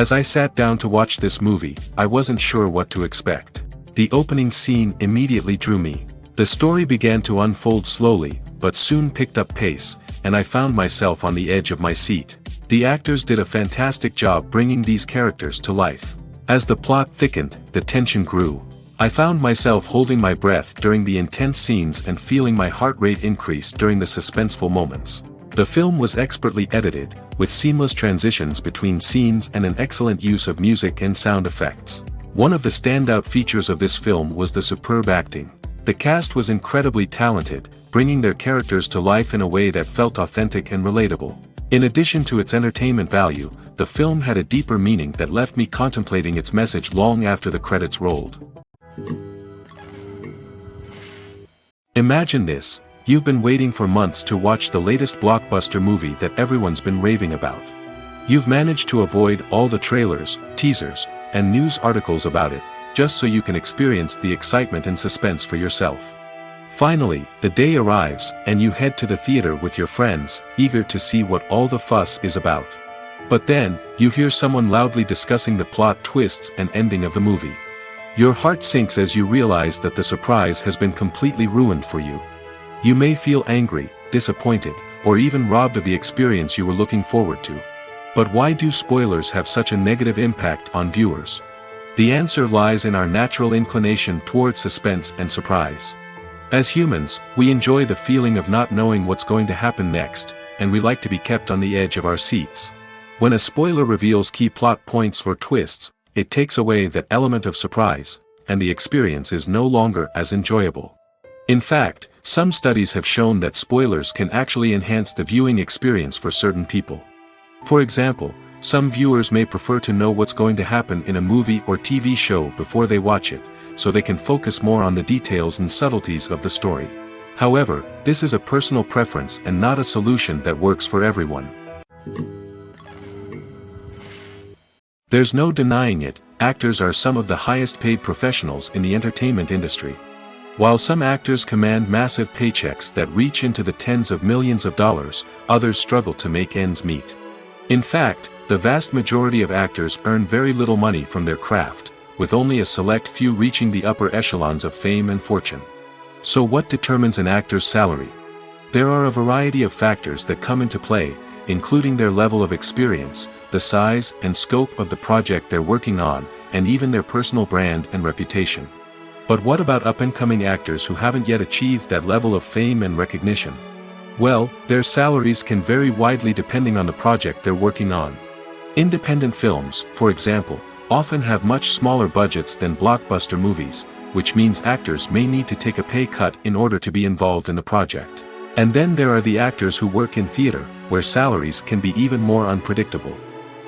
As I sat down to watch this movie, I wasn't sure what to expect. The opening scene immediately drew me. The story began to unfold slowly, but soon picked up pace, and I found myself on the edge of my seat. The actors did a fantastic job bringing these characters to life. As the plot thickened, the tension grew. I found myself holding my breath during the intense scenes and feeling my heart rate increase during the suspenseful moments. The film was expertly edited, with seamless transitions between scenes and an excellent use of music and sound effects. One of the standout features of this film was the superb acting. The cast was incredibly talented, bringing their characters to life in a way that felt authentic and relatable. In addition to its entertainment value, the film had a deeper meaning that left me contemplating its message long after the credits rolled. Imagine this. You've been waiting for months to watch the latest blockbuster movie that everyone's been raving about. You've managed to avoid all the trailers, teasers, and news articles about it, just so you can experience the excitement and suspense for yourself. Finally, the day arrives, and you head to the theater with your friends, eager to see what all the fuss is about. But then, you hear someone loudly discussing the plot twists and ending of the movie. Your heart sinks as you realize that the surprise has been completely ruined for you. You may feel angry, disappointed, or even robbed of the experience you were looking forward to. But why do spoilers have such a negative impact on viewers? The answer lies in our natural inclination towards suspense and surprise. As humans, we enjoy the feeling of not knowing what's going to happen next, and we like to be kept on the edge of our seats. When a spoiler reveals key plot points or twists, it takes away that element of surprise, and the experience is no longer as enjoyable. In fact, some studies have shown that spoilers can actually enhance the viewing experience for certain people. For example, some viewers may prefer to know what's going to happen in a movie or TV show before they watch it, so they can focus more on the details and subtleties of the story. However, this is a personal preference and not a solution that works for everyone. There's no denying it, actors are some of the highest paid professionals in the entertainment industry. While some actors command massive paychecks that reach into the tens of millions of dollars, others struggle to make ends meet. In fact, the vast majority of actors earn very little money from their craft, with only a select few reaching the upper echelons of fame and fortune. So what determines an actor's salary? There are a variety of factors that come into play, including their level of experience, the size and scope of the project they're working on, and even their personal brand and reputation. But what about up-and-coming actors who haven't yet achieved that level of fame and recognition? Well, their salaries can vary widely depending on the project they're working on. Independent films, for example, often have much smaller budgets than blockbuster movies, which means actors may need to take a pay cut in order to be involved in the project. And then there are the actors who work in theater, where salaries can be even more unpredictable.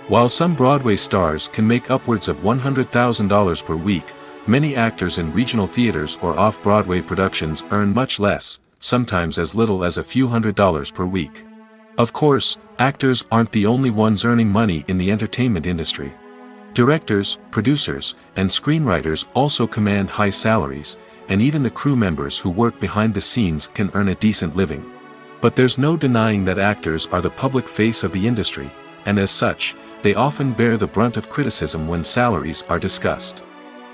While some Broadway stars can make upwards of $100,000 per week, many actors in regional theaters or off-Broadway productions earn much less, sometimes as little as a few $100s per week. Of course, actors aren't the only ones earning money in the entertainment industry. Directors, producers, and screenwriters also command high salaries, and even the crew members who work behind the scenes can earn a decent living. But there's no denying that actors are the public face of the industry, and as such, they often bear the brunt of criticism when salaries are discussed.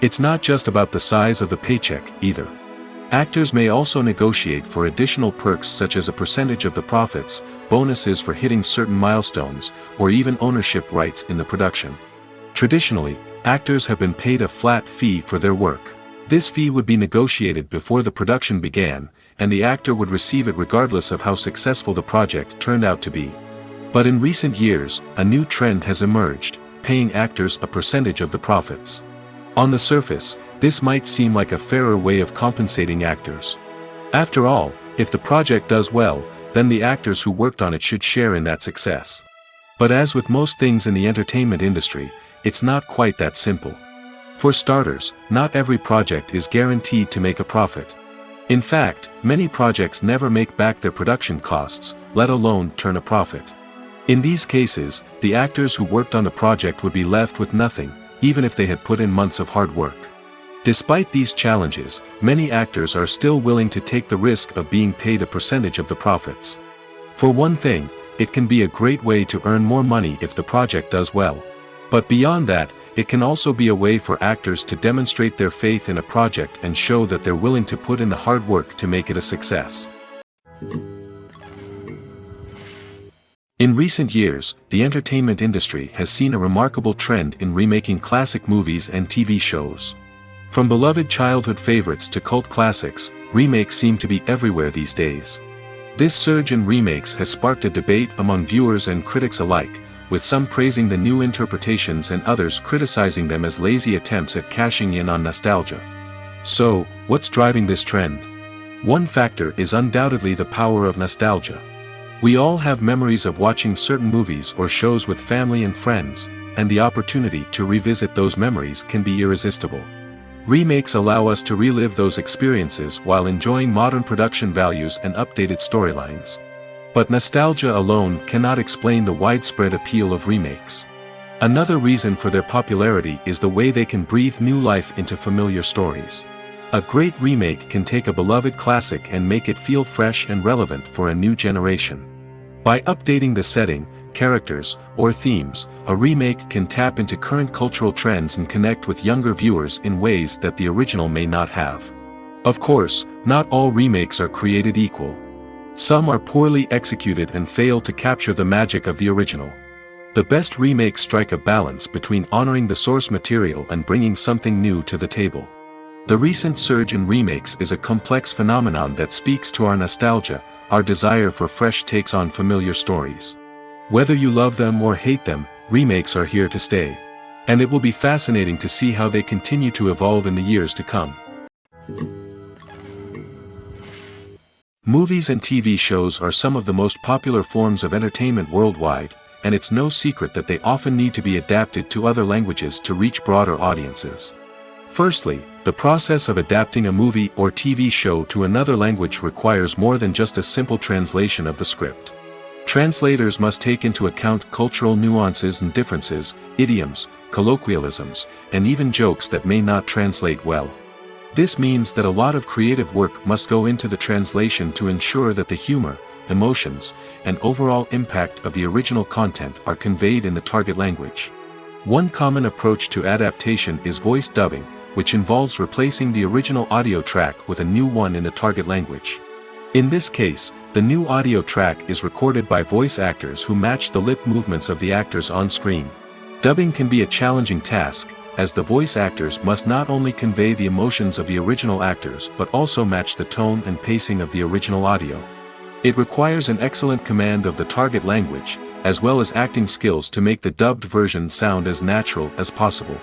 It's not just about the size of the paycheck, either. Actors may also negotiate for additional perks such as a percentage of the profits, bonuses for hitting certain milestones, or even ownership rights in the production. Traditionally, actors have been paid a flat fee for their work. This fee would be negotiated before the production began, and the actor would receive it regardless of how successful the project turned out to be. But in recent years, a new trend has emerged, paying actors a percentage of the profits. On the surface, this might seem like a fairer way of compensating actors. After all, if the project does well, then the actors who worked on it should share in that success. But as with most things in the entertainment industry, it's not quite that simple. For starters, not every project is guaranteed to make a profit. In fact, many projects never make back their production costs, let alone turn a profit. In these cases, the actors who worked on the project would be left with nothing, even if they had put in months of hard work. Despite these challenges, many actors are still willing to take the risk of being paid a percentage of the profits. For one thing, it can be a great way to earn more money if the project does well. But beyond that, it can also be a way for actors to demonstrate their faith in a project and show that they're willing to put in the hard work to make it a success. In recent years, the entertainment industry has seen a remarkable trend in remaking classic movies and TV shows. From beloved childhood favorites to cult classics, remakes seem to be everywhere these days. This surge in remakes has sparked a debate among viewers and critics alike, with some praising the new interpretations and others criticizing them as lazy attempts at cashing in on nostalgia. So, what's driving this trend? One factor is undoubtedly the power of nostalgia. We all have memories of watching certain movies or shows with family and friends, and the opportunity to revisit those memories can be irresistible. Remakes allow us to relive those experiences while enjoying modern production values and updated storylines. But nostalgia alone cannot explain the widespread appeal of remakes. Another reason for their popularity is the way they can breathe new life into familiar stories. A great remake can take a beloved classic and make it feel fresh and relevant for a new generation. By updating the setting, characters, or themes, a remake can tap into current cultural trends and connect with younger viewers in ways that the original may not have. Of course, not all remakes are created equal. Some are poorly executed and fail to capture the magic of the original. The best remakes strike a balance between honoring the source material and bringing something new to the table. The recent surge in remakes is a complex phenomenon that speaks to our nostalgia, our desire for fresh takes on familiar stories. Whether you love them or hate them, remakes are here to stay. And it will be fascinating to see how they continue to evolve in the years to come. Movies and TV shows are some of the most popular forms of entertainment worldwide, and it's no secret that they often need to be adapted to other languages to reach broader audiences. Firstly, the process of adapting a movie or TV show to another language requires more than just a simple translation of the script. Translators must take into account cultural nuances and differences, idioms, colloquialisms, and even jokes that may not translate well. This means that a lot of creative work must go into the translation to ensure that the humor, emotions, and overall impact of the original content are conveyed in the target language. One common approach to adaptation is voice dubbing, which involves replacing the original audio track with a new one in the target language. In this case, the new audio track is recorded by voice actors who match the lip movements of the actors on screen. Dubbing can be a challenging task, as the voice actors must not only convey the emotions of the original actors but also match the tone and pacing of the original audio. It requires an excellent command of the target language, as well as acting skills to make the dubbed version sound as natural as possible.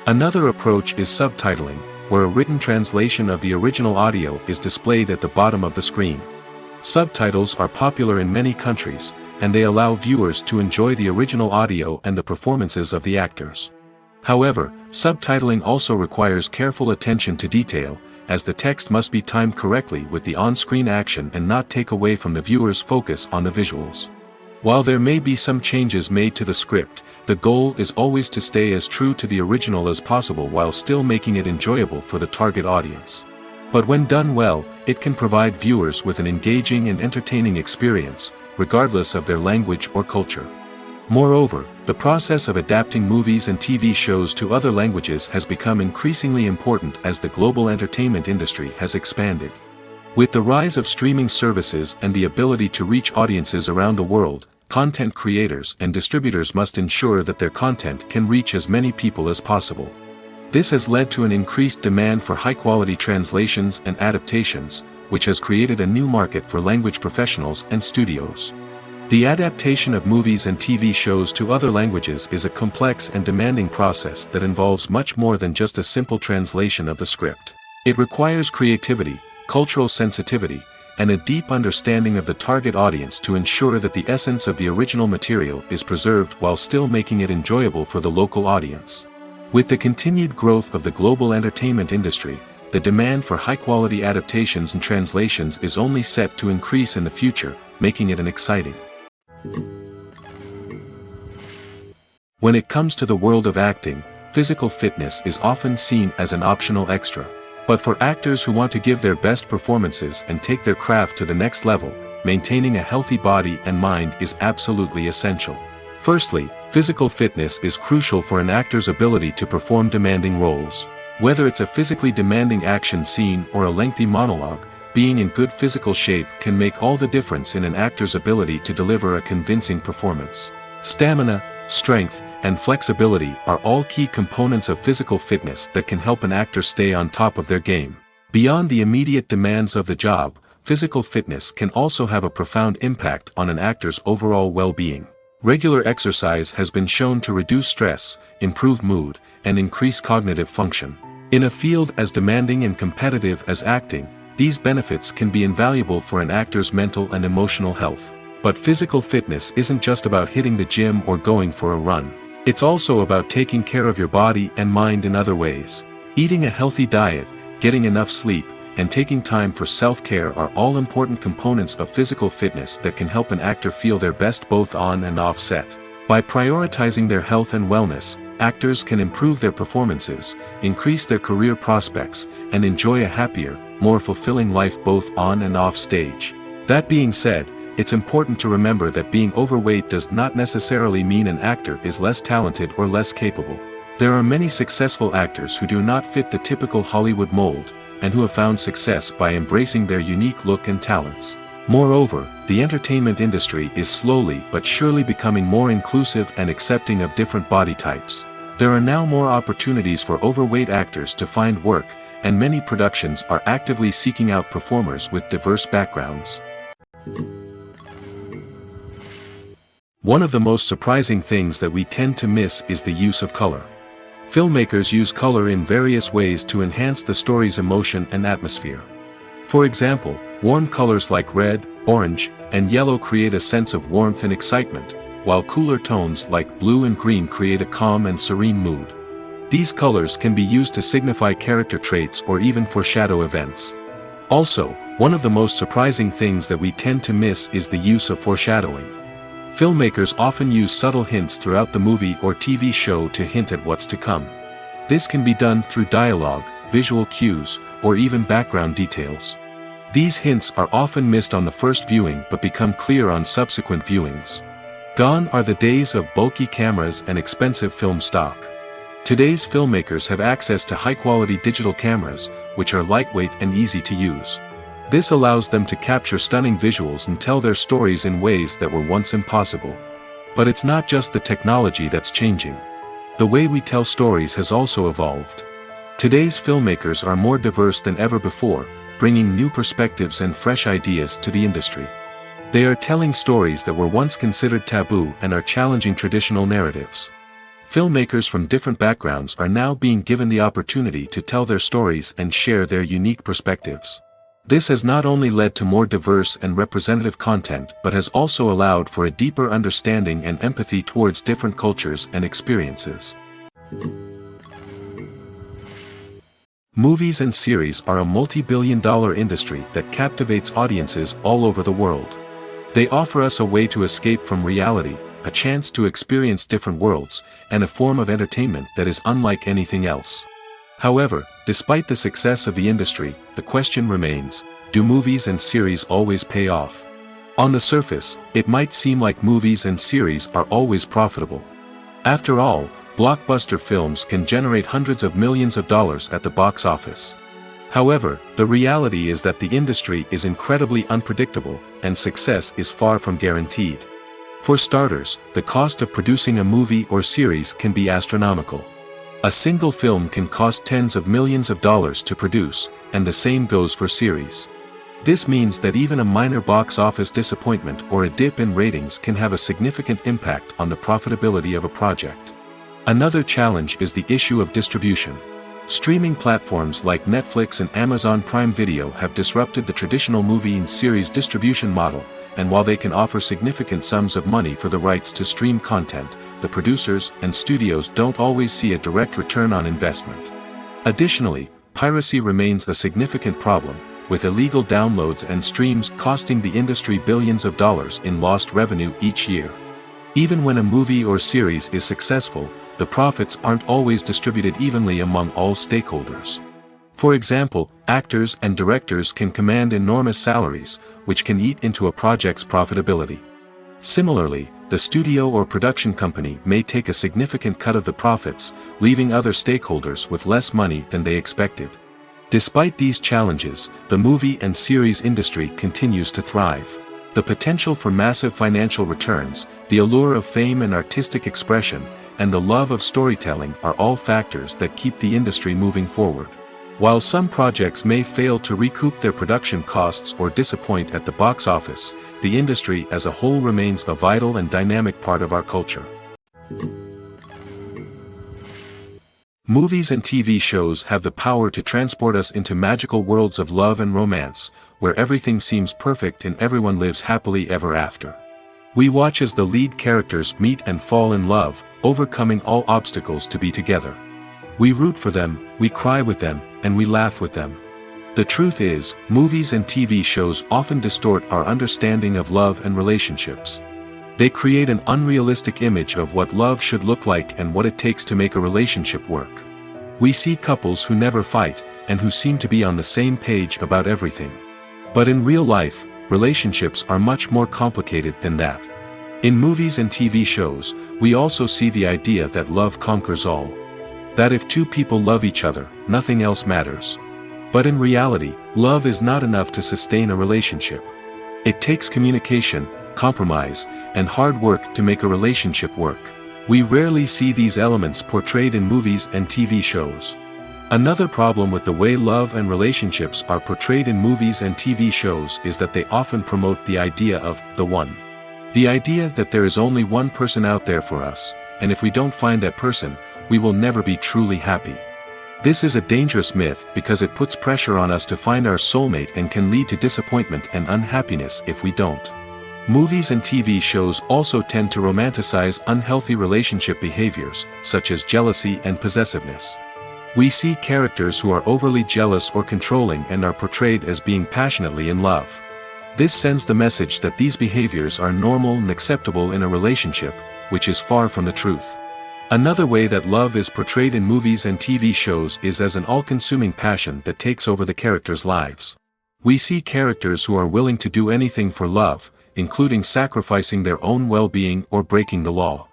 Another approach is subtitling, where a written translation of the original audio is displayed at the bottom of the screen. Subtitles are popular in many countries, and they allow viewers to enjoy the original audio and the performances of the actors. However, subtitling also requires careful attention to detail, as the text must be timed correctly with the on-screen action and not take away from the viewer's focus on the visuals. While there may be some changes made to the script, the goal is always to stay as true to the original as possible while still making it enjoyable for the target audience. But when done well, it can provide viewers with an engaging and entertaining experience, regardless of their language or culture. Moreover, the process of adapting movies and TV shows to other languages has become increasingly important as the global entertainment industry has expanded. With the rise of streaming services and the ability to reach audiences around the world, content creators and distributors must ensure that their content can reach as many people as possible. This has led to an increased demand for high-quality translations and adaptations, which has created a new market for language professionals and studios. The adaptation of movies and TV shows to other languages is a complex and demanding process that involves much more than just a simple translation of the script. It requires creativity, cultural sensitivity, and a deep understanding of the target audience to ensure that the essence of the original material is preserved while still making it enjoyable for the local audience. With the continued growth of the global entertainment industry, the demand for high-quality adaptations and translations is only set to increase in the future, making it exciting. When it comes to the world of acting, physical fitness is often seen as an optional extra. But for actors who want to give their best performances and take their craft to the next level, maintaining a healthy body and mind is absolutely essential. Firstly, Physical fitness is crucial for an actor's ability to perform demanding roles. Whether it's a physically demanding action scene or a lengthy monologue, being in good physical shape can make all the difference in an actor's ability to deliver a convincing performance. Stamina, strength, and flexibility are all key components of physical fitness that can help an actor stay on top of their game. Beyond the immediate demands of the job, physical fitness can also have a profound impact on an actor's overall well-being. Regular exercise has been shown to reduce stress, improve mood, and increase cognitive function. In a field as demanding and competitive as acting, these benefits can be invaluable for an actor's mental and emotional health. But physical fitness isn't just about hitting the gym or going for a run. It's also about taking care of your body and mind in other ways. Eating a healthy diet, getting enough sleep, and taking time for self-care are all important components of physical fitness that can help an actor feel their best both on and off set. By prioritizing their health and wellness, actors can improve their performances, increase their career prospects, and enjoy a happier, more fulfilling life both on and off stage. That being said, it's important to remember that being overweight does not necessarily mean an actor is less talented or less capable. There are many successful actors who do not fit the typical Hollywood mold, and who have found success by embracing their unique look and talents. Moreover, the entertainment industry is slowly but surely becoming more inclusive and accepting of different body types. There are now more opportunities for overweight actors to find work, and many productions are actively seeking out performers with diverse backgrounds. One of the most surprising things that we tend to miss is the use of color. Filmmakers use color in various ways to enhance the story's emotion and atmosphere. For example, warm colors like red, orange, and yellow create a sense of warmth and excitement, while cooler tones like blue and green create a calm and serene mood. These colors can be used to signify character traits or even foreshadow events. Also, one of the most surprising things that we tend to miss is the use of foreshadowing. Filmmakers often use subtle hints throughout the movie or TV show to hint at what's to come. This can be done through dialogue, visual cues, or even background details. These hints are often missed on the first viewing but become clear on subsequent viewings. Gone are the days of bulky cameras and expensive film stock. Today's filmmakers have access to high-quality digital cameras, which are lightweight and easy to use. This allows them to capture stunning visuals and tell their stories in ways that were once impossible. But it's not just the technology that's changing. The way we tell stories has also evolved. Today's filmmakers are more diverse than ever before, bringing new perspectives and fresh ideas to the industry. They are telling stories that were once considered taboo and are challenging traditional narratives. Filmmakers from different backgrounds are now being given the opportunity to tell their stories and share their unique perspectives. This has not only led to more diverse and representative content but has also allowed for a deeper understanding and empathy towards different cultures and experiences. Movies and series are a multi-billion-dollar industry that captivates audiences all over the world. They offer us a way to escape from reality, a chance to experience different worlds, and a form of entertainment that is unlike anything else. However, despite the success of the industry, the question remains, do movies and series always pay off? On the surface, it might seem like movies and series are always profitable. After all, blockbuster films can generate hundreds of millions of dollars at the box office. However, the reality is that the industry is incredibly unpredictable, and success is far from guaranteed. For starters, the cost of producing a movie or series can be astronomical. A single film can cost tens of millions of dollars to produce, and the same goes for series. This means that even a minor box office disappointment or a dip in ratings can have a significant impact on the profitability of a project. Another challenge is the issue of distribution. Streaming platforms like Netflix and Amazon Prime Video have disrupted the traditional movie and series distribution model, and while they can offer significant sums of money for the rights to stream content, the producers and studios don't always see a direct return on investment. Additionally, piracy remains a significant problem, with illegal downloads and streams costing the industry billions of dollars in lost revenue each year. Even when a movie or series is successful, the profits aren't always distributed evenly among all stakeholders. For example, actors and directors can command enormous salaries, which can eat into a project's profitability. Similarly, the studio or production company may take a significant cut of the profits, leaving other stakeholders with less money than they expected. Despite these challenges, the movie and series industry continues to thrive. The potential for massive financial returns, the allure of fame and artistic expression, and the love of storytelling are all factors that keep the industry moving forward. While some projects may fail to recoup their production costs or disappoint at the box office, the industry as a whole remains a vital and dynamic part of our culture. Movies and TV shows have the power to transport us into magical worlds of love and romance, where everything seems perfect and everyone lives happily ever after. We watch as the lead characters meet and fall in love, overcoming all obstacles to be together. We root for them, we cry with them, and we laugh with them. The truth is, movies and TV shows often distort our understanding of love and relationships. They create an unrealistic image of what love should look like and what it takes to make a relationship work. We see couples who never fight, and who seem to be on the same page about everything. But in real life, relationships are much more complicated than that. In movies and TV shows, we also see the idea that love conquers all. That if two people love each other, nothing else matters. But in reality, love is not enough to sustain a relationship. It takes communication, compromise, and hard work to make a relationship work. We rarely see these elements portrayed in movies and TV shows. Another problem with the way love and relationships are portrayed in movies and TV shows is that they often promote the idea of the one. The idea that there is only one person out there for us, and if we don't find that person, we will never be truly happy. This is a dangerous myth because it puts pressure on us to find our soulmate and can lead to disappointment and unhappiness if we don't. Movies and TV shows also tend to romanticize unhealthy relationship behaviors, such as jealousy and possessiveness. We see characters who are overly jealous or controlling and are portrayed as being passionately in love. This sends the message that these behaviors are normal and acceptable in a relationship, which is far from the truth. Another way that love is portrayed in movies and TV shows is as an all-consuming passion that takes over the characters' lives. We see characters who are willing to do anything for love, including sacrificing their own well-being or breaking the law.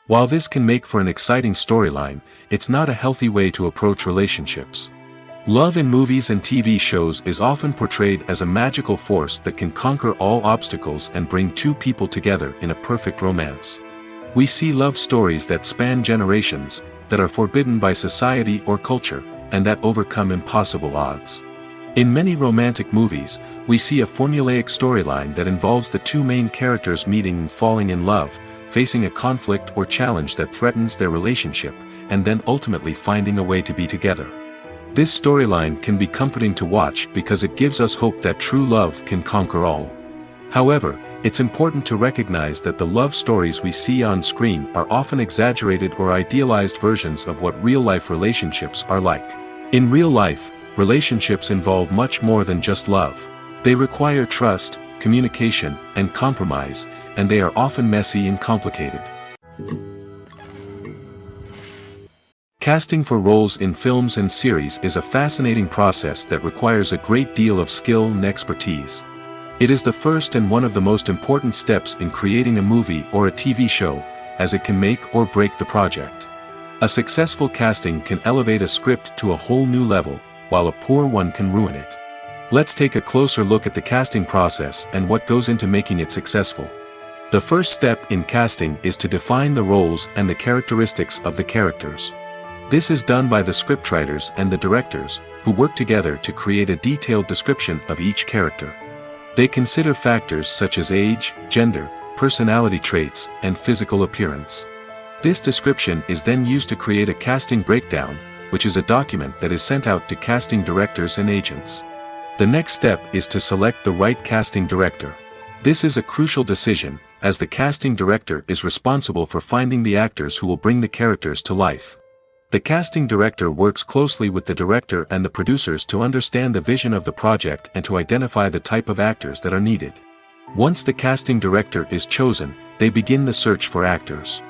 While this can make for an exciting storyline, it's not a healthy way to approach relationships. Love in movies and TV shows is often portrayed as a magical force that can conquer all obstacles and bring two people together in a perfect romance. We see love stories that span generations, that are forbidden by society or culture, and that overcome impossible odds. In many romantic movies, we see a formulaic storyline that involves the two main characters meeting and falling in love, facing a conflict or challenge that threatens their relationship, and then ultimately finding a way to be together. This storyline can be comforting to watch because it gives us hope that true love can conquer all. However, it's important to recognize that the love stories we see on screen are often exaggerated or idealized versions of what real-life relationships are like. In real life, relationships involve much more than just love. They require trust, communication, and compromise, and they are often messy and complicated. Casting for roles in films and series is a fascinating process that requires a great deal of skill and expertise. It is the first and one of the most important steps in creating a movie or a TV show, as it can make or break the project. A successful casting can elevate a script to a whole new level, while a poor one can ruin it. Let's take a closer look at the casting process and what goes into making it successful. The first step in casting is to define the roles and the characteristics of the characters. This is done by the scriptwriters and the directors, who work together to create a detailed description of each character. They consider factors such as age, gender, personality traits, and physical appearance. This description is then used to create a casting breakdown, which is a document that is sent out to casting directors and agents. The next step is to select the right casting director. This is a crucial decision, as the casting director is responsible for finding the actors who will bring the characters to life. The casting director works closely with the director and the producers to understand the vision of the project and to identify the type of actors that are needed. Once the casting director is chosen, they begin the search for actors.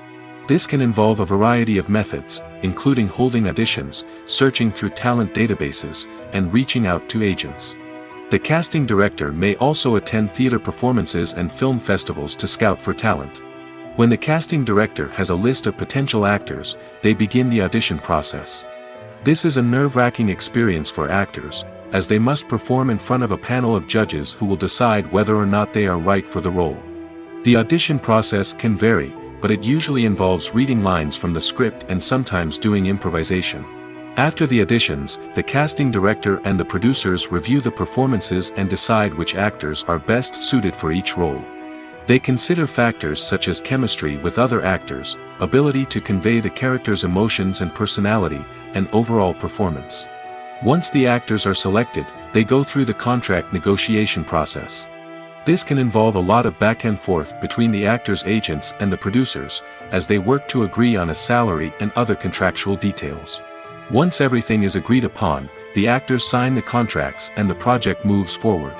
This can involve a variety of methods, including holding auditions, searching through talent databases, and reaching out to agents. The casting director may also attend theater performances and film festivals to scout for talent. When the casting director has a list of potential actors, they begin the audition process. This is a nerve-wracking experience for actors, as they must perform in front of a panel of judges who will decide whether or not they are right for the role. The audition process can vary, but it usually involves reading lines from the script and sometimes doing improvisation. After the auditions, the casting director and the producers review the performances and decide which actors are best suited for each role. They consider factors such as chemistry with other actors, ability to convey the character's emotions and personality, and overall performance. Once the actors are selected, they go through the contract negotiation process. This can involve a lot of back and forth between the actors' agents and the producers, as they work to agree on a salary and other contractual details. Once everything is agreed upon, the actors sign the contracts and the project moves forward.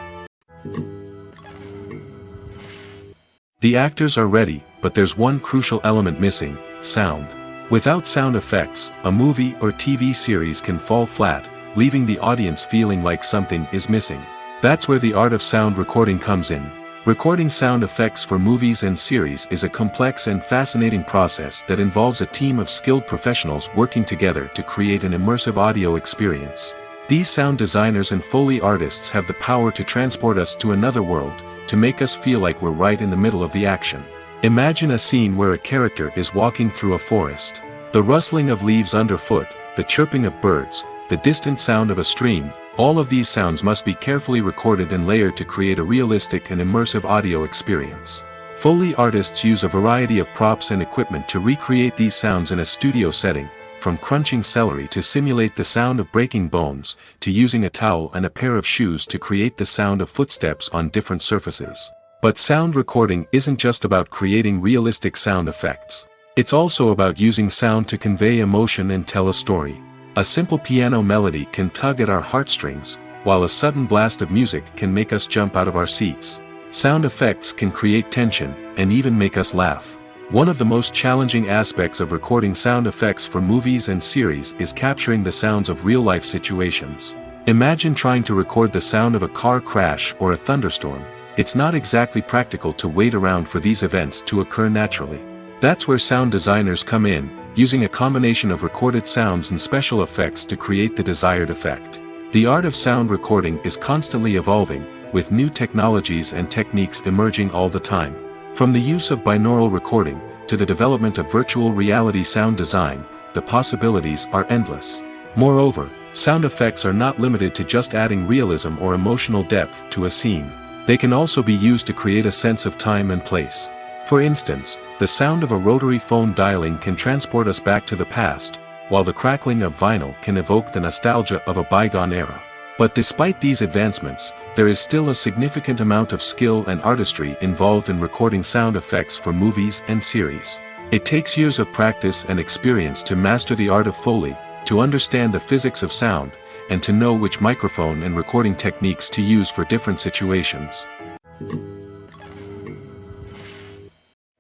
The actors are ready, but there's one crucial element missing: sound. Without sound effects, a movie or TV series can fall flat, leaving the audience feeling like something is missing. That's where the art of sound recording comes in. Recording sound effects for movies and series is a complex and fascinating process that involves a team of skilled professionals working together to create an immersive audio experience. These sound designers and Foley artists have the power to transport us to another world, to make us feel like we're right in the middle of the action. Imagine a scene where a character is walking through a forest. The rustling of leaves underfoot, the chirping of birds, the distant sound of a stream, all of these sounds must be carefully recorded and layered to create a realistic and immersive audio experience. Foley artists use a variety of props and equipment to recreate these sounds in a studio setting, from crunching celery to simulate the sound of breaking bones, to using a towel and a pair of shoes to create the sound of footsteps on different surfaces. But sound recording isn't just about creating realistic sound effects. It's also about using sound to convey emotion and tell a story. A simple piano melody can tug at our heartstrings, while a sudden blast of music can make us jump out of our seats. Sound effects can create tension, and even make us laugh. One of the most challenging aspects of recording sound effects for movies and series is capturing the sounds of real-life situations. Imagine trying to record the sound of a car crash or a thunderstorm. It's not exactly practical to wait around for these events to occur naturally. That's where sound designers come in, using a combination of recorded sounds and special effects to create the desired effect. The art of sound recording is constantly evolving, with new technologies and techniques emerging all the time. From the use of binaural recording, to the development of virtual reality sound design, the possibilities are endless. Moreover, sound effects are not limited to just adding realism or emotional depth to a scene. They can also be used to create a sense of time and place. For instance, the sound of a rotary phone dialing can transport us back to the past, while the crackling of vinyl can evoke the nostalgia of a bygone era. But despite these advancements, there is still a significant amount of skill and artistry involved in recording sound effects for movies and series. It takes years of practice and experience to master the art of Foley, to understand the physics of sound, and to know which microphone and recording techniques to use for different situations.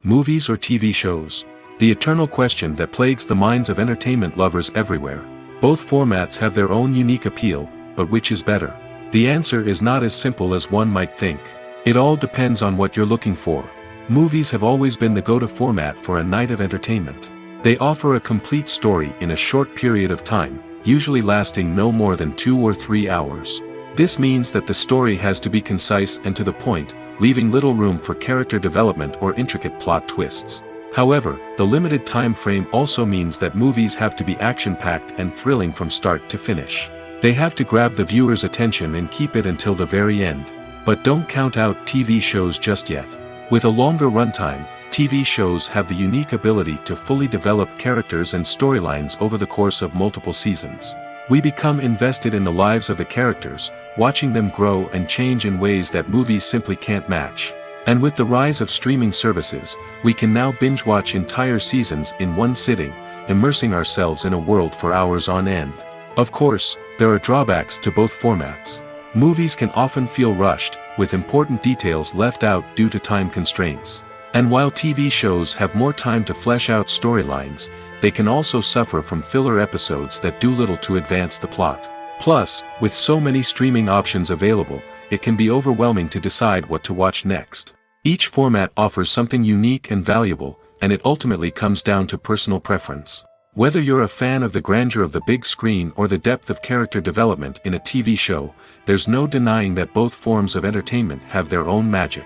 Movies or TV shows? The eternal question that plagues the minds of entertainment lovers everywhere. Both formats have their own unique appeal, but which is better? The answer is not as simple as one might think. It all depends on what you're looking for. Movies have always been the go-to format for a night of entertainment. They offer a complete story in a short period of time, usually lasting no more than 2 or 3 hours. This means that the story has to be concise and to the point, leaving little room for character development or intricate plot twists. However, the limited time frame also means that movies have to be action-packed and thrilling from start to finish. They have to grab the viewer's attention and keep it until the very end. But don't count out TV shows just yet. With a longer runtime, TV shows have the unique ability to fully develop characters and storylines over the course of multiple seasons. We become invested in the lives of the characters, watching them grow and change in ways that movies simply can't match. And with the rise of streaming services, we can now binge-watch entire seasons in one sitting, immersing ourselves in a world for hours on end. Of course, there are drawbacks to both formats. Movies can often feel rushed, with important details left out due to time constraints. And while TV shows have more time to flesh out storylines, they can also suffer from filler episodes that do little to advance the plot. Plus, with so many streaming options available, it can be overwhelming to decide what to watch next. Each format offers something unique and valuable, and it ultimately comes down to personal preference. Whether you're a fan of the grandeur of the big screen or the depth of character development in a TV show, there's no denying that both forms of entertainment have their own magic.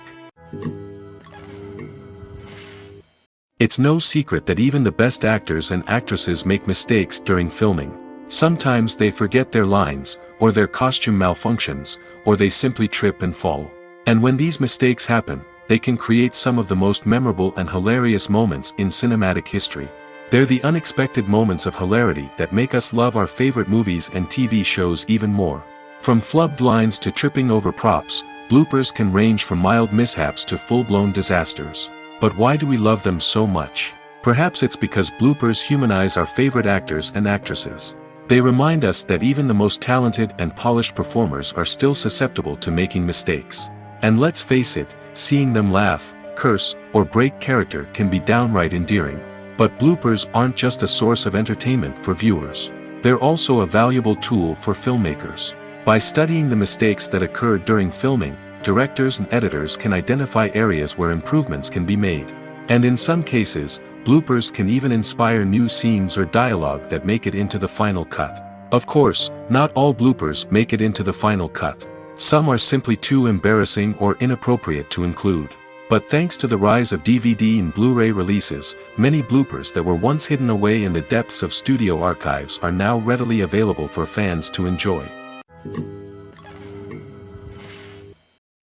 It's no secret that even the best actors and actresses make mistakes during filming. Sometimes they forget their lines, or their costume malfunctions, or they simply trip and fall. And when these mistakes happen, they can create some of the most memorable and hilarious moments in cinematic history. They're the unexpected moments of hilarity that make us love our favorite movies and TV shows even more. From flubbed lines to tripping over props, bloopers can range from mild mishaps to full-blown disasters. But why do we love them so much? Perhaps it's because bloopers humanize our favorite actors and actresses. They remind us that even the most talented and polished performers are still susceptible to making mistakes. And let's face it, seeing them laugh, curse, or break character can be downright endearing. But bloopers aren't just a source of entertainment for viewers. They're also a valuable tool for filmmakers. By studying the mistakes that occurred during filming, directors and editors can identify areas where improvements can be made. And in some cases, bloopers can even inspire new scenes or dialogue that make it into the final cut. Of course, not all bloopers make it into the final cut. Some are simply too embarrassing or inappropriate to include. But thanks to the rise of DVD and Blu-ray releases, many bloopers that were once hidden away in the depths of studio archives are now readily available for fans to enjoy.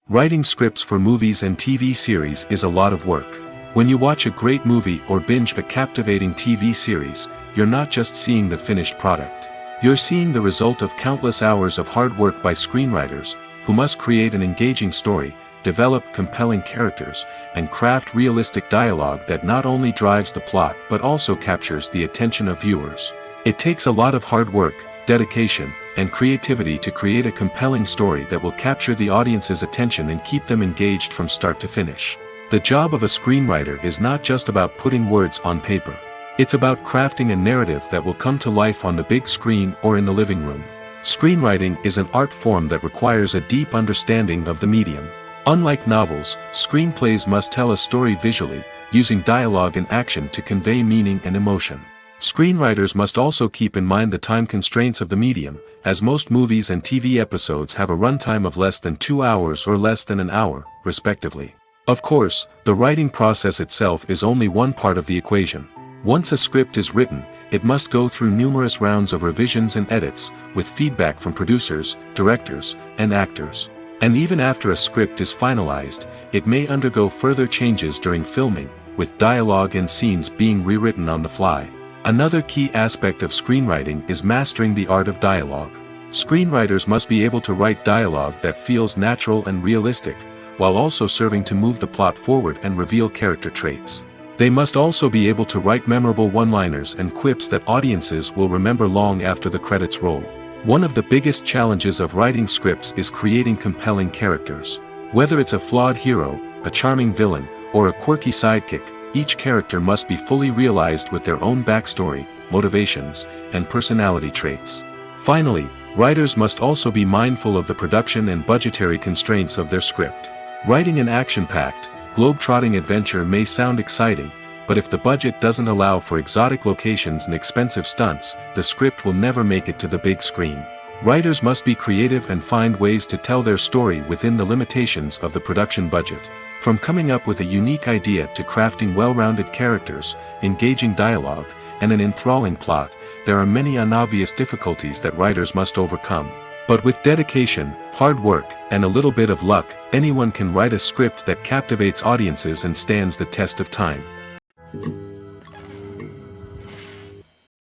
Writing scripts for movies and TV series is a lot of work. When you watch a great movie or binge a captivating TV series, you're not just seeing the finished product. You're seeing the result of countless hours of hard work by screenwriters, who must create an engaging story, develop compelling characters, and craft realistic dialogue that not only drives the plot but also captures the attention of viewers. It takes a lot of hard work, dedication, and creativity to create a compelling story that will capture the audience's attention and keep them engaged from start to finish. The job of a screenwriter is not just about putting words on paper. It's about crafting a narrative that will come to life on the big screen or in the living room. Screenwriting is an art form that requires a deep understanding of the medium. Unlike novels, screenplays must tell a story visually, using dialogue and action to convey meaning and emotion. Screenwriters must also keep in mind the time constraints of the medium, as most movies and TV episodes have a runtime of less than 2 hours or less than an hour, respectively. Of course, the writing process itself is only one part of the equation. Once a script is written, it must go through numerous rounds of revisions and edits, with feedback from producers, directors, and actors. And even after a script is finalized, it may undergo further changes during filming, with dialogue and scenes being rewritten on the fly. Another key aspect of screenwriting is mastering the art of dialogue. Screenwriters must be able to write dialogue that feels natural and realistic, while also serving to move the plot forward and reveal character traits. They must also be able to write memorable one-liners and quips that audiences will remember long after the credits roll. One of the biggest challenges of writing scripts is creating compelling characters. Whether it's a flawed hero, a charming villain, or a quirky sidekick, each character must be fully realized with their own backstory, motivations, and personality traits. Finally, writers must also be mindful of the production and budgetary constraints of their script. Writing an action-packed, globe-trotting adventure may sound exciting, but if the budget doesn't allow for exotic locations and expensive stunts, the script will never make it to the big screen. Writers must be creative and find ways to tell their story within the limitations of the production budget. From coming up with a unique idea to crafting well-rounded characters, engaging dialogue, and an enthralling plot, there are many unobvious difficulties that writers must overcome. But with dedication, hard work, and a little bit of luck, anyone can write a script that captivates audiences and stands the test of time.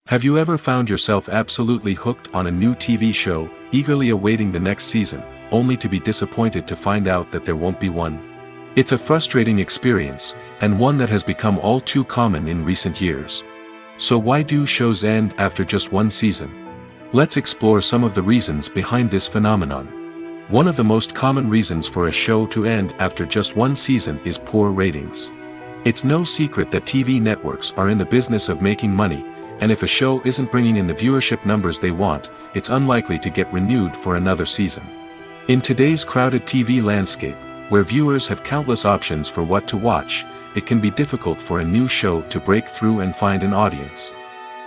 Have you ever found yourself absolutely hooked on a new TV show, eagerly awaiting the next season, only to be disappointed to find out that there won't be one? It's a frustrating experience, and one that has become all too common in recent years. So why do shows end after just one season? Let's explore some of the reasons behind this phenomenon. One of the most common reasons for a show to end after just one season is poor ratings. It's no secret that TV networks are in the business of making money, and if a show isn't bringing in the viewership numbers they want, it's unlikely to get renewed for another season. In today's crowded TV landscape, where viewers have countless options for what to watch, it can be difficult for a new show to break through and find an audience.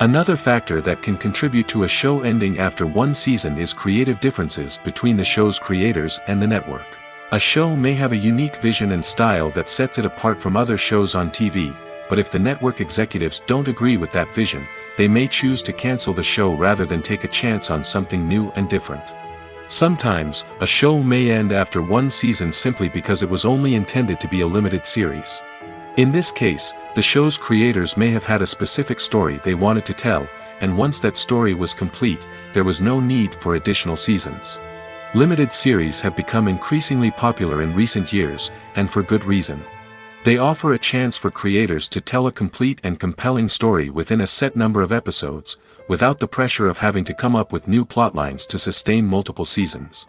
Another factor that can contribute to a show ending after one season is creative differences between the show's creators and the network. A show may have a unique vision and style that sets it apart from other shows on TV, but if the network executives don't agree with that vision, they may choose to cancel the show rather than take a chance on something new and different. Sometimes, a show may end after one season simply because it was only intended to be a limited series. In this case, the show's creators may have had a specific story they wanted to tell, and once that story was complete, there was no need for additional seasons. Limited series have become increasingly popular in recent years, and for good reason. They offer a chance for creators to tell a complete and compelling story within a set number of episodes, without the pressure of having to come up with new plotlines to sustain multiple seasons.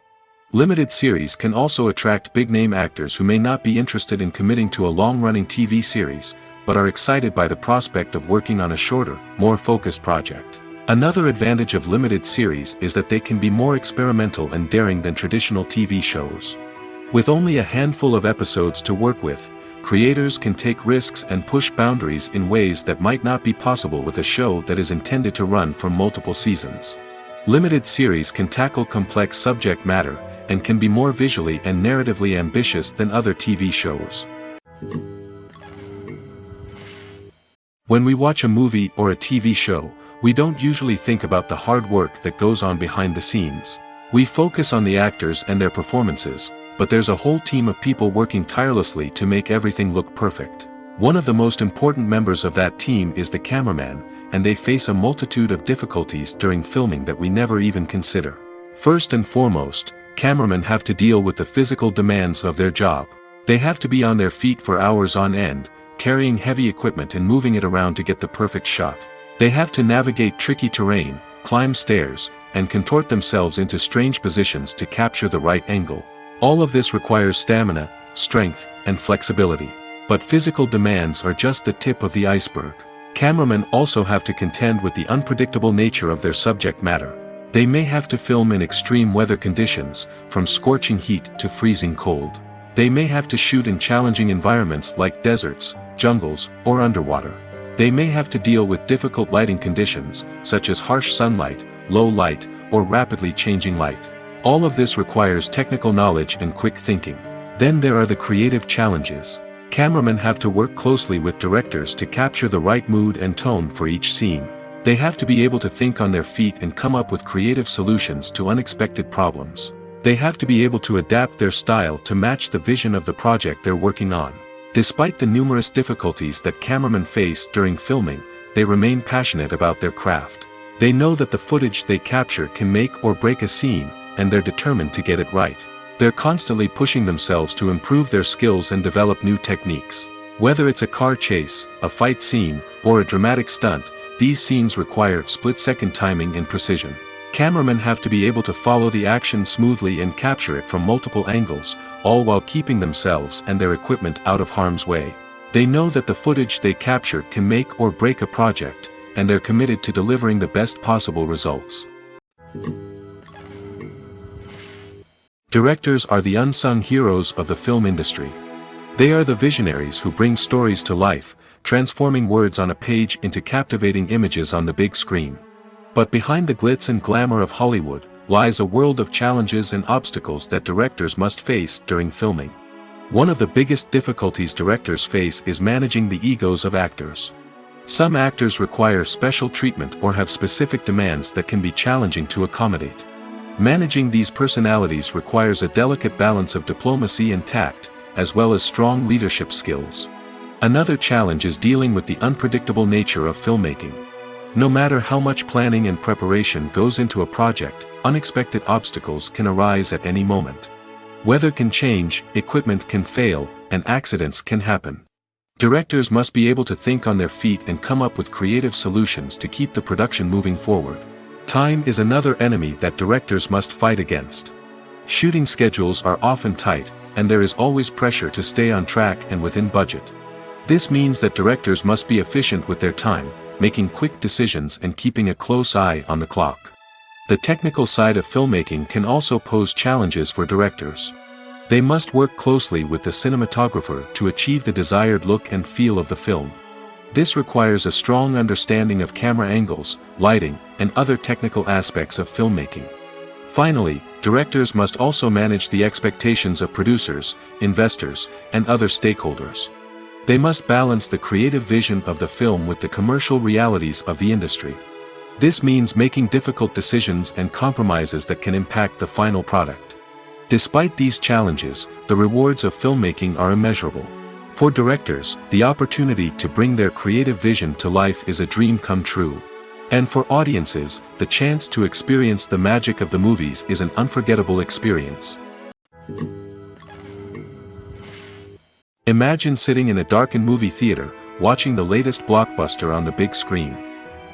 Limited series can also attract big-name actors who may not be interested in committing to a long-running TV series, but are excited by the prospect of working on a shorter, more focused project. Another advantage of limited series is that they can be more experimental and daring than traditional TV shows. With only a handful of episodes to work with, creators can take risks and push boundaries in ways that might not be possible with a show that is intended to run for multiple seasons. Limited series can tackle complex subject matter, and can be more visually and narratively ambitious than other TV shows. When we watch a movie or a TV show, we don't usually think about the hard work that goes on behind the scenes. We focus on the actors and their performances, but there's a whole team of people working tirelessly to make everything look perfect. One of the most important members of that team is the cameraman, and they face a multitude of difficulties during filming that we never even consider. First and foremost, cameramen have to deal with the physical demands of their job. They have to be on their feet for hours on end, carrying heavy equipment and moving it around to get the perfect shot. They have to navigate tricky terrain, climb stairs, and contort themselves into strange positions to capture the right angle. All of this requires stamina, strength, and flexibility. But physical demands are just the tip of the iceberg. Cameramen also have to contend with the unpredictable nature of their subject matter. They may have to film in extreme weather conditions, from scorching heat to freezing cold. They may have to shoot in challenging environments like deserts, jungles, or underwater. They may have to deal with difficult lighting conditions, such as harsh sunlight, low light, or rapidly changing light. All of this requires technical knowledge and quick thinking. Then there are the creative challenges. Cameramen have to work closely with directors to capture the right mood and tone for each scene. They have to be able to think on their feet and come up with creative solutions to unexpected problems. They have to be able to adapt their style to match the vision of the project they're working on. Despite the numerous difficulties that cameramen face during filming, they remain passionate about their craft. They know that the footage they capture can make or break a scene, and they're determined to get it right. They're constantly pushing themselves to improve their skills and develop new techniques. Whether it's a car chase, a fight scene, or a dramatic stunt, these scenes require split-second timing and precision. Cameramen have to be able to follow the action smoothly and capture it from multiple angles, all while keeping themselves and their equipment out of harm's way. They know that the footage they capture can make or break a project, and they're committed to delivering the best possible results. Directors are the unsung heroes of the film industry. They are the visionaries who bring stories to life, transforming words on a page into captivating images on the big screen. But behind the glitz and glamour of Hollywood, lies a world of challenges and obstacles that directors must face during filming. One of the biggest difficulties directors face is managing the egos of actors. Some actors require special treatment or have specific demands that can be challenging to accommodate. Managing these personalities requires a delicate balance of diplomacy and tact, as well as strong leadership skills. Another challenge is dealing with the unpredictable nature of filmmaking. No matter how much planning and preparation goes into a project, unexpected obstacles can arise at any moment. Weather can change, equipment can fail, and accidents can happen. Directors must be able to think on their feet and come up with creative solutions to keep the production moving forward. Time is another enemy that directors must fight against. Shooting schedules are often tight, and there is always pressure to stay on track and within budget. This means that directors must be efficient with their time, making quick decisions and keeping a close eye on the clock. The technical side of filmmaking can also pose challenges for directors. They must work closely with the cinematographer to achieve the desired look and feel of the film. This requires a strong understanding of camera angles, lighting, and other technical aspects of filmmaking. Finally, directors must also manage the expectations of producers, investors, and other stakeholders. They must balance the creative vision of the film with the commercial realities of the industry. This means making difficult decisions and compromises that can impact the final product. Despite these challenges, the rewards of filmmaking are immeasurable. For directors, the opportunity to bring their creative vision to life is a dream come true. And for audiences, the chance to experience the magic of the movies is an unforgettable experience. Imagine sitting in a darkened movie theater, watching the latest blockbuster on the big screen.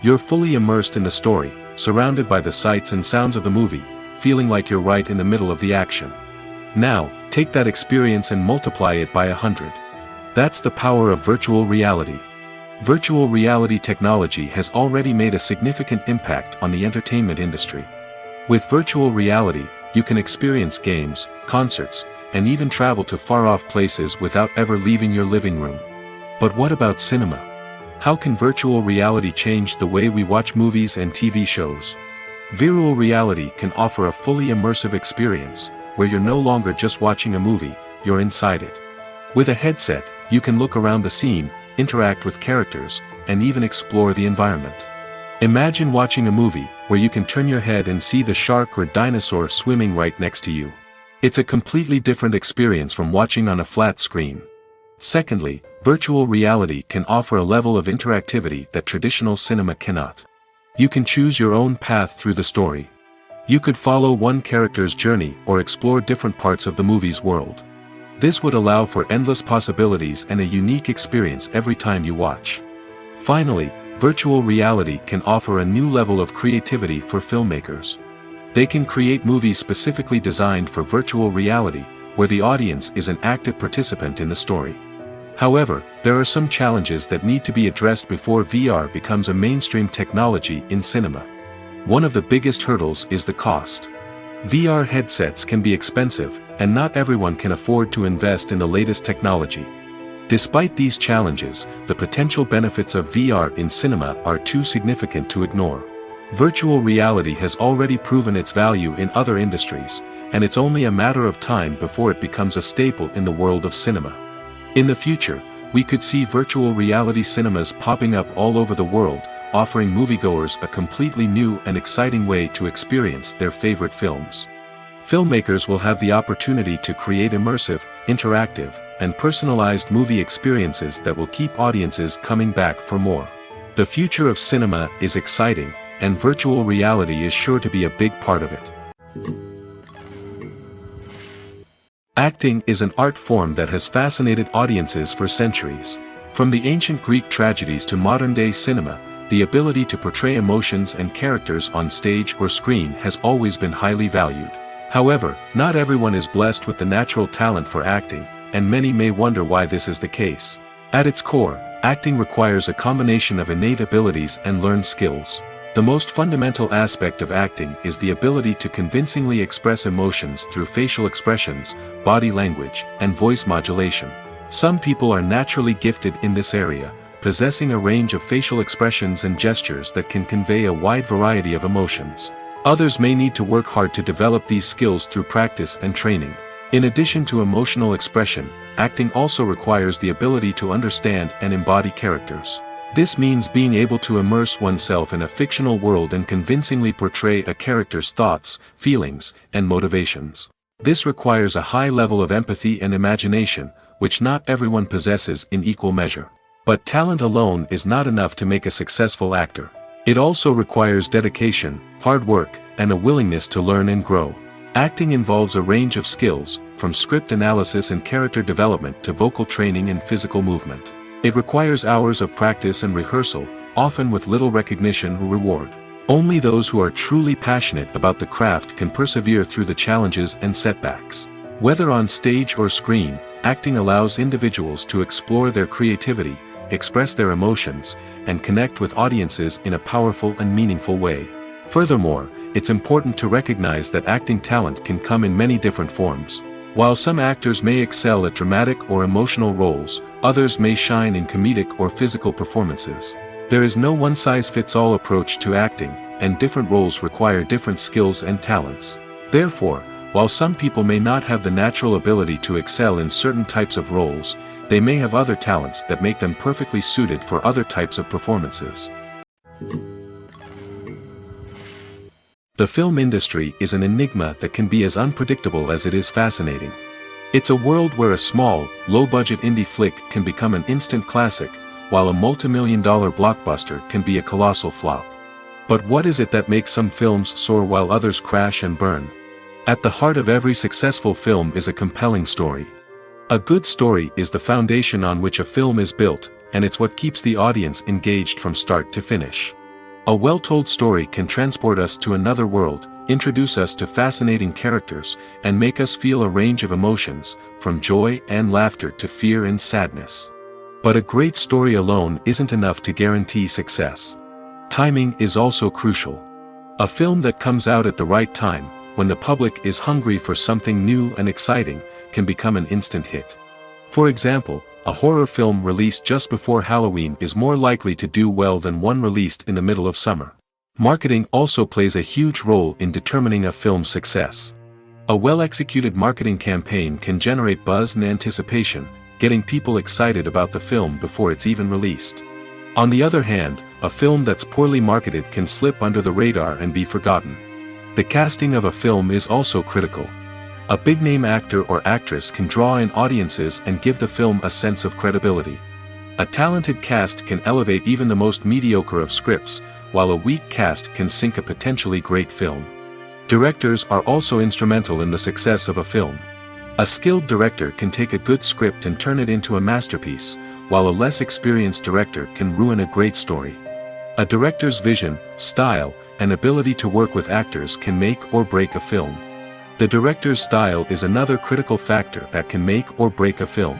You're fully immersed in the story, surrounded by the sights and sounds of the movie, feeling like you're right in the middle of the action. Now, take that experience and multiply it by 100. That's the power of virtual reality. Virtual reality technology has already made a significant impact on the entertainment industry. With virtual reality, you can experience games, concerts, and even travel to far-off places without ever leaving your living room. But what about cinema? How can virtual reality change the way we watch movies and TV shows? Virtual reality can offer a fully immersive experience, where you're no longer just watching a movie, you're inside it. With a headset, you can look around the scene, interact with characters, and even explore the environment. Imagine watching a movie where you can turn your head and see the shark or dinosaur swimming right next to you. It's a completely different experience from watching on a flat screen. Secondly, virtual reality can offer a level of interactivity that traditional cinema cannot. You can choose your own path through the story. You could follow one character's journey or explore different parts of the movie's world. This would allow for endless possibilities and a unique experience every time you watch. Finally, virtual reality can offer a new level of creativity for filmmakers. They can create movies specifically designed for virtual reality, where the audience is an active participant in the story. However, there are some challenges that need to be addressed before VR becomes a mainstream technology in cinema. One of the biggest hurdles is the cost. VR headsets can be expensive, and not everyone can afford to invest in the latest technology. Despite these challenges, the potential benefits of VR in cinema are too significant to ignore. Virtual reality has already proven its value in other industries, and it's only a matter of time before it becomes a staple in the world of cinema. In the future, we could see virtual reality cinemas popping up all over the world, offering moviegoers a completely new and exciting way to experience their favorite films. Filmmakers will have the opportunity to create immersive, interactive, and personalized movie experiences that will keep audiences coming back for more. The future of cinema is exciting, and virtual reality is sure to be a big part of it. Acting is an art form that has fascinated audiences for centuries. From the ancient Greek tragedies to modern-day cinema, the ability to portray emotions and characters on stage or screen has always been highly valued. However, not everyone is blessed with the natural talent for acting, and many may wonder why this is the case. At its core, acting requires a combination of innate abilities and learned skills. The most fundamental aspect of acting is the ability to convincingly express emotions through facial expressions, body language, and voice modulation. Some people are naturally gifted in this area, possessing a range of facial expressions and gestures that can convey a wide variety of emotions. Others may need to work hard to develop these skills through practice and training. In addition to emotional expression, acting also requires the ability to understand and embody characters. This means being able to immerse oneself in a fictional world and convincingly portray a character's thoughts, feelings, and motivations. This requires a high level of empathy and imagination, which not everyone possesses in equal measure. But talent alone is not enough to make a successful actor. It also requires dedication, hard work, and a willingness to learn and grow. Acting involves a range of skills, from script analysis and character development to vocal training and physical movement. It requires hours of practice and rehearsal, often with little recognition or reward. Only those who are truly passionate about the craft can persevere through the challenges and setbacks. Whether on stage or screen, acting allows individuals to explore their creativity, express their emotions, and connect with audiences in a powerful and meaningful way. Furthermore, it's important to recognize that acting talent can come in many different forms. While some actors may excel at dramatic or emotional roles, others may shine in comedic or physical performances. There is no one-size-fits-all approach to acting, and different roles require different skills and talents. Therefore, while some people may not have the natural ability to excel in certain types of roles, they may have other talents that make them perfectly suited for other types of performances. The film industry is an enigma that can be as unpredictable as it is fascinating. It's a world where a small, low-budget indie flick can become an instant classic, while a multi-million-dollar blockbuster can be a colossal flop. But what is it that makes some films soar while others crash and burn? At the heart of every successful film is a compelling story. A good story is the foundation on which a film is built, and it's what keeps the audience engaged from start to finish. A well-told story can transport us to another world, introduce us to fascinating characters, and make us feel a range of emotions, from joy and laughter to fear and sadness. But a great story alone isn't enough to guarantee success. Timing is also crucial. A film that comes out at the right time, when the public is hungry for something new and exciting, can become an instant hit. For example, a horror film released just before Halloween is more likely to do well than one released in the middle of summer. Marketing also plays a huge role in determining a film's success. A well-executed marketing campaign can generate buzz and anticipation, getting people excited about the film before it's even released. On the other hand, a film that's poorly marketed can slip under the radar and be forgotten. The casting of a film is also critical. A big-name actor or actress can draw in audiences and give the film a sense of credibility. A talented cast can elevate even the most mediocre of scripts, while a weak cast can sink a potentially great film. Directors are also instrumental in the success of a film. A skilled director can take a good script and turn it into a masterpiece, while a less experienced director can ruin a great story. A director's vision, style, and ability to work with actors can make or break a film. The director's style is another critical factor that can make or break a film.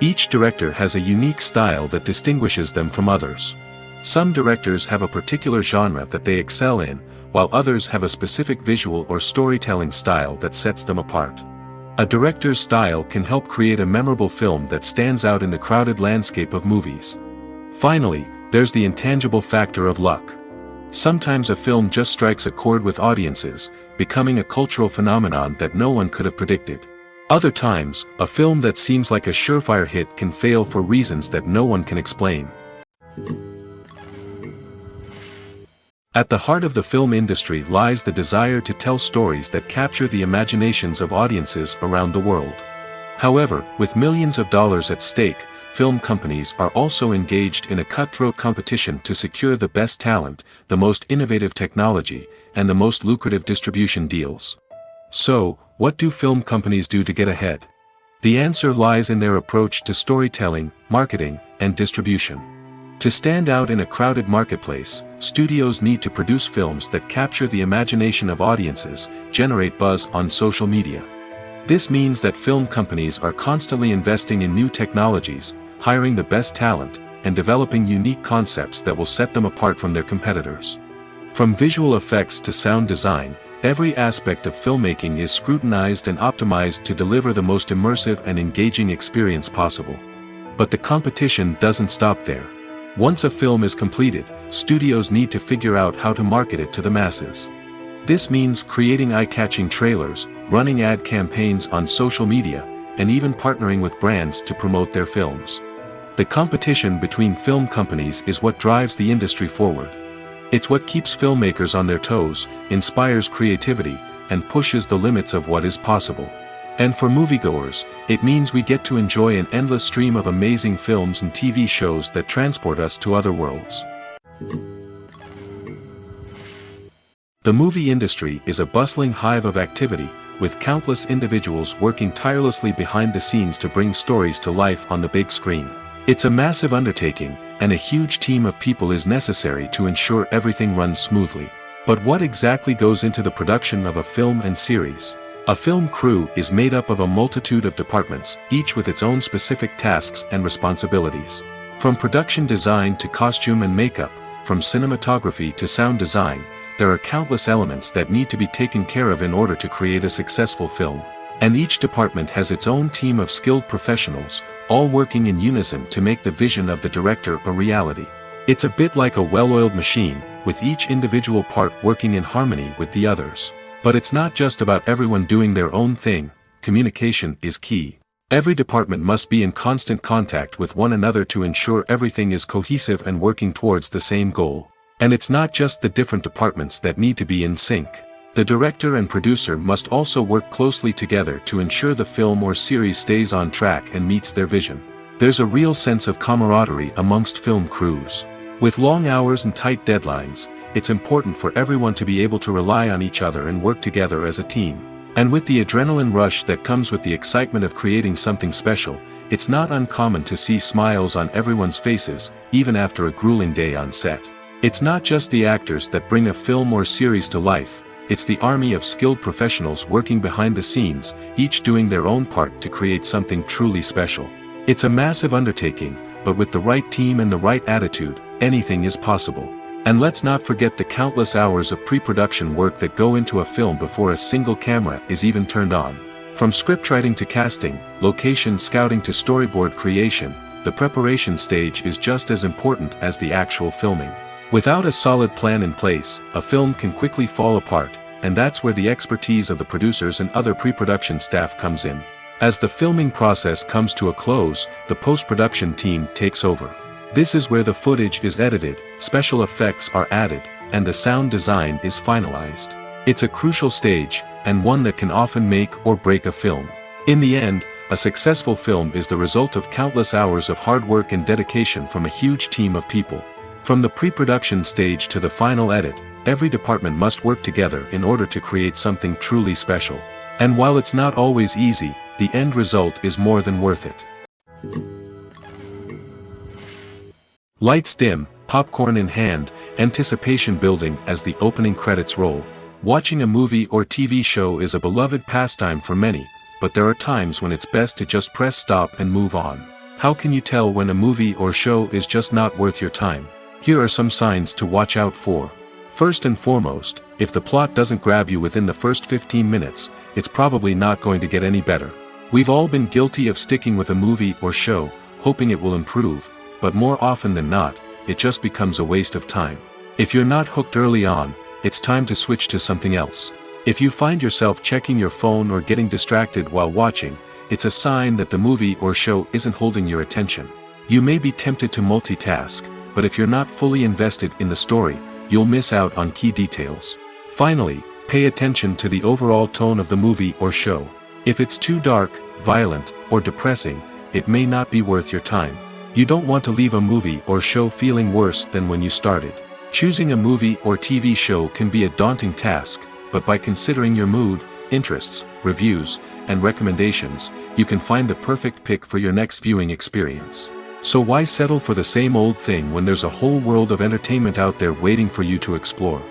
Each director has a unique style that distinguishes them from others. Some directors have a particular genre that they excel in, while others have a specific visual or storytelling style that sets them apart. A director's style can help create a memorable film that stands out in the crowded landscape of movies. Finally, there's the intangible factor of luck. Sometimes a film just strikes a chord with audiences, becoming a cultural phenomenon that no one could have predicted. Other times, a film that seems like a surefire hit can fail for reasons that no one can explain. At the heart of the film industry lies the desire to tell stories that capture the imaginations of audiences around the world. However, with millions of dollars at stake, film companies are also engaged in a cutthroat competition to secure the best talent, the most innovative technology, and the most lucrative distribution deals. So, what do film companies do to get ahead? The answer lies in their approach to storytelling, marketing, and distribution. To stand out in a crowded marketplace, studios need to produce films that capture the imagination of audiences, generate buzz on social media. This means that film companies are constantly investing in new technologies, hiring the best talent, and developing unique concepts that will set them apart from their competitors. From visual effects to sound design, every aspect of filmmaking is scrutinized and optimized to deliver the most immersive and engaging experience possible. But the competition doesn't stop there. Once a film is completed, studios need to figure out how to market it to the masses. This means creating eye-catching trailers, running ad campaigns on social media, and even partnering with brands to promote their films. The competition between film companies is what drives the industry forward. It's what keeps filmmakers on their toes, inspires creativity, and pushes the limits of what is possible. And for moviegoers, it means we get to enjoy an endless stream of amazing films and TV shows that transport us to other worlds. The movie industry is a bustling hive of activity, with countless individuals working tirelessly behind the scenes to bring stories to life on the big screen. It's a massive undertaking, and a huge team of people is necessary to ensure everything runs smoothly. But what exactly goes into the production of a film and series? A film crew is made up of a multitude of departments, each with its own specific tasks and responsibilities. From production design to costume and makeup, from cinematography to sound design, there are countless elements that need to be taken care of in order to create a successful film. And each department has its own team of skilled professionals, all working in unison to make the vision of the director a reality. It's a bit like a well-oiled machine, with each individual part working in harmony with the others. But it's not just about everyone doing their own thing. Communication is key. Every department must be in constant contact with one another to ensure everything is cohesive and working towards the same goal. And it's not just the different departments that need to be in sync. The director and producer must also work closely together to ensure the film or series stays on track and meets their vision. There's a real sense of camaraderie amongst film crews. With long hours and tight deadlines, it's important for everyone to be able to rely on each other and work together as a team. And with the adrenaline rush that comes with the excitement of creating something special, it's not uncommon to see smiles on everyone's faces, even after a grueling day on set. It's not just the actors that bring a film or series to life, it's the army of skilled professionals working behind the scenes, each doing their own part to create something truly special. It's a massive undertaking, but with the right team and the right attitude, anything is possible. And let's not forget the countless hours of pre-production work that go into a film before a single camera is even turned on. From scriptwriting to casting, location scouting to storyboard creation, the preparation stage is just as important as the actual filming. Without a solid plan in place, a film can quickly fall apart, and that's where the expertise of the producers and other pre-production staff comes in. As the filming process comes to a close, the post-production team takes over. This is where the footage is edited, special effects are added, and the sound design is finalized. It's a crucial stage, and one that can often make or break a film. In the end, a successful film is the result of countless hours of hard work and dedication from a huge team of people. From the pre-production stage to the final edit, every department must work together in order to create something truly special. And while it's not always easy, the end result is more than worth it. Lights dim, popcorn in hand, anticipation building as the opening credits roll. Watching a movie or TV show is a beloved pastime for many, but there are times when it's best to just press stop and move on. How can you tell when a movie or show is just not worth your time? Here are some signs to watch out for. First and foremost, if the plot doesn't grab you within the first 15 minutes, it's probably not going to get any better. We've all been guilty of sticking with a movie or show, hoping it will improve, but more often than not, it just becomes a waste of time. If you're not hooked early on, it's time to switch to something else. If you find yourself checking your phone or getting distracted while watching, it's a sign that the movie or show isn't holding your attention. You may be tempted to multitask, but if you're not fully invested in the story, you'll miss out on key details. Finally, pay attention to the overall tone of the movie or show. If it's too dark, violent, or depressing, it may not be worth your time. You don't want to leave a movie or show feeling worse than when you started. Choosing a movie or TV show can be a daunting task, but by considering your mood, interests, reviews, and recommendations, you can find the perfect pick for your next viewing experience. So why settle for the same old thing when there's a whole world of entertainment out there waiting for you to explore?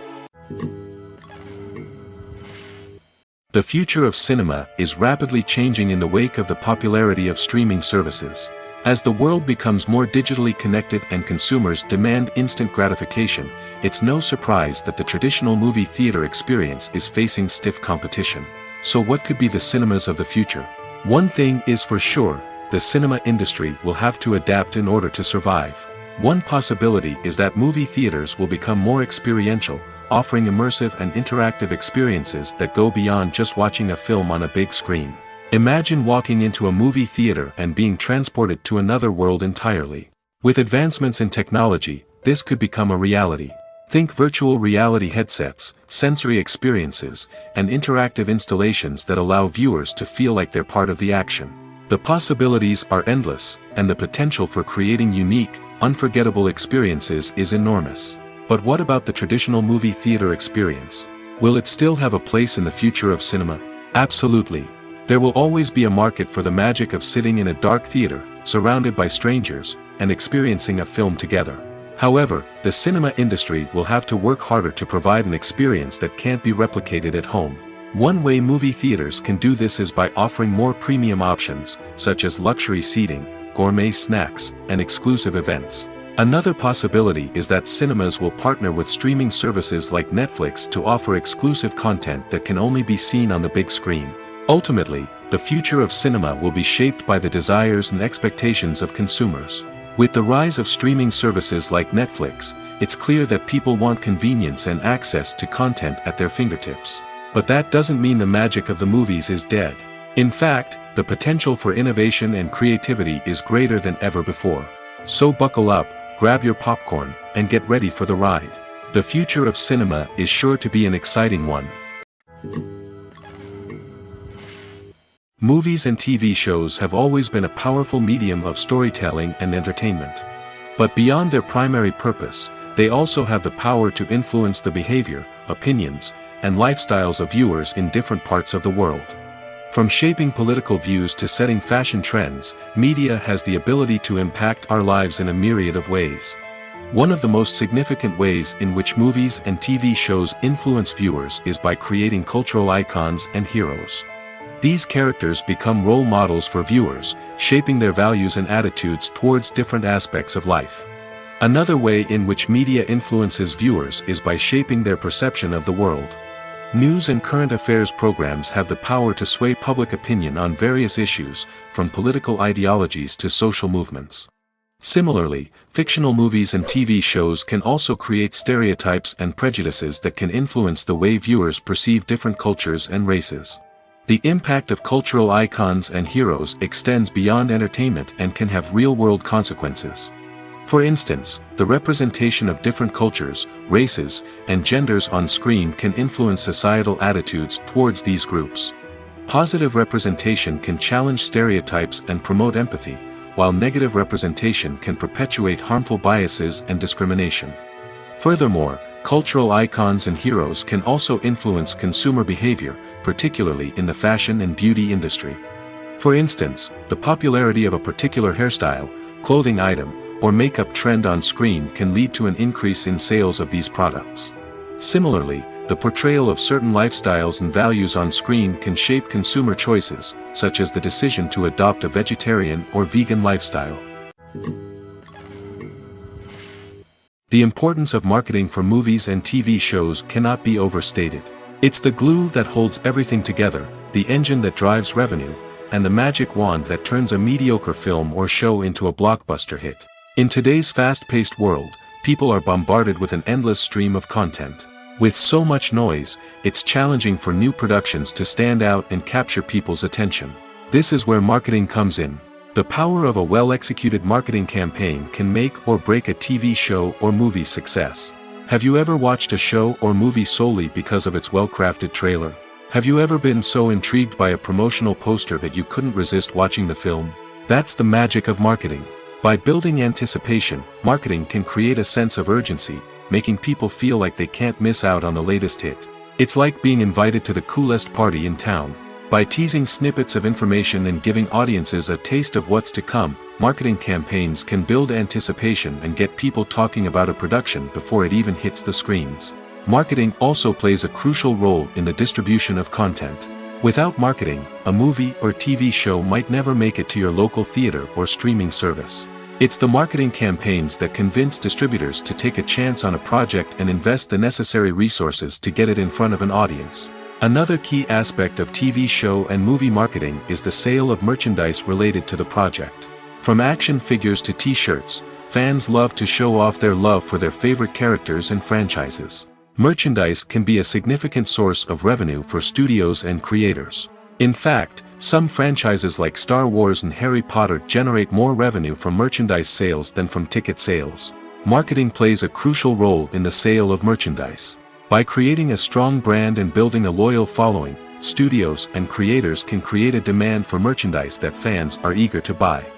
The future of cinema is rapidly changing in the wake of the popularity of streaming services. As the world becomes more digitally connected and consumers demand instant gratification, it's no surprise that the traditional movie theater experience is facing stiff competition. So what could be the cinemas of the future? One thing is for sure, the cinema industry will have to adapt in order to survive. One possibility is that movie theaters will become more experiential, offering immersive and interactive experiences that go beyond just watching a film on a big screen. Imagine walking into a movie theater and being transported to another world entirely. With advancements in technology, this could become a reality. Think virtual reality headsets, sensory experiences, and interactive installations that allow viewers to feel like they're part of the action. The possibilities are endless, and the potential for creating unique, unforgettable experiences is enormous. But what about the traditional movie theater experience? Will it still have a place in the future of cinema? Absolutely. There will always be a market for the magic of sitting in a dark theater, surrounded by strangers, and experiencing a film together. However, the cinema industry will have to work harder to provide an experience that can't be replicated at home. One way movie theaters can do this is by offering more premium options, such as luxury seating, gourmet snacks, and exclusive events. Another possibility is that cinemas will partner with streaming services like Netflix to offer exclusive content that can only be seen on the big screen. Ultimately, the future of cinema will be shaped by the desires and expectations of consumers. With the rise of streaming services like Netflix, it's clear that people want convenience and access to content at their fingertips. But that doesn't mean the magic of the movies is dead. In fact, the potential for innovation and creativity is greater than ever before. So buckle up, grab your popcorn, and get ready for the ride. The future of cinema is sure to be an exciting one. Movies and TV shows have always been a powerful medium of storytelling and entertainment. But beyond their primary purpose, they also have the power to influence the behavior, opinions, and lifestyles of viewers in different parts of the world. From shaping political views to setting fashion trends, media has the ability to impact our lives in a myriad of ways. One of the most significant ways in which movies and TV shows influence viewers is by creating cultural icons and heroes. These characters become role models for viewers, shaping their values and attitudes towards different aspects of life. Another way in which media influences viewers is by shaping their perception of the world. News and current affairs programs have the power to sway public opinion on various issues, from political ideologies to social movements. Similarly, fictional movies and TV shows can also create stereotypes and prejudices that can influence the way viewers perceive different cultures and races. The impact of cultural icons and heroes extends beyond entertainment and can have real-world consequences. For instance, the representation of different cultures, races, and genders on screen can influence societal attitudes towards these groups. Positive representation can challenge stereotypes and promote empathy, while negative representation can perpetuate harmful biases and discrimination. Furthermore, cultural icons and heroes can also influence consumer behavior, particularly in the fashion and beauty industry. For instance, the popularity of a particular hairstyle, clothing item, or makeup trend on screen can lead to an increase in sales of these products. Similarly, the portrayal of certain lifestyles and values on screen can shape consumer choices, such as the decision to adopt a vegetarian or vegan lifestyle. The importance of marketing for movies and TV shows cannot be overstated. It's the glue that holds everything together, the engine that drives revenue, and the magic wand that turns a mediocre film or show into a blockbuster hit. In today's fast-paced world, people are bombarded with an endless stream of content. With so much noise, it's challenging for new productions to stand out and capture people's attention. This is where marketing comes in. The power of a well-executed marketing campaign can make or break a TV show or movie's success. Have you ever watched a show or movie solely because of its well-crafted trailer? Have you ever been so intrigued by a promotional poster that you couldn't resist watching the film? That's the magic of marketing. By building anticipation, marketing can create a sense of urgency, making people feel like they can't miss out on the latest hit. It's like being invited to the coolest party in town. By teasing snippets of information and giving audiences a taste of what's to come, marketing campaigns can build anticipation and get people talking about a production before it even hits the screens. Marketing also plays a crucial role in the distribution of content. Without marketing, a movie or TV show might never make it to your local theater or streaming service. It's the marketing campaigns that convince distributors to take a chance on a project and invest the necessary resources to get it in front of an audience. Another key aspect of TV show and movie marketing is the sale of merchandise related to the project. From action figures to t-shirts, fans love to show off their love for their favorite characters and franchises. Merchandise can be a significant source of revenue for studios and creators. In fact, some franchises like Star Wars and Harry Potter generate more revenue from merchandise sales than from ticket sales. Marketing plays a crucial role in the sale of merchandise. By creating a strong brand and building a loyal following, studios and creators can create a demand for merchandise that fans are eager to buy.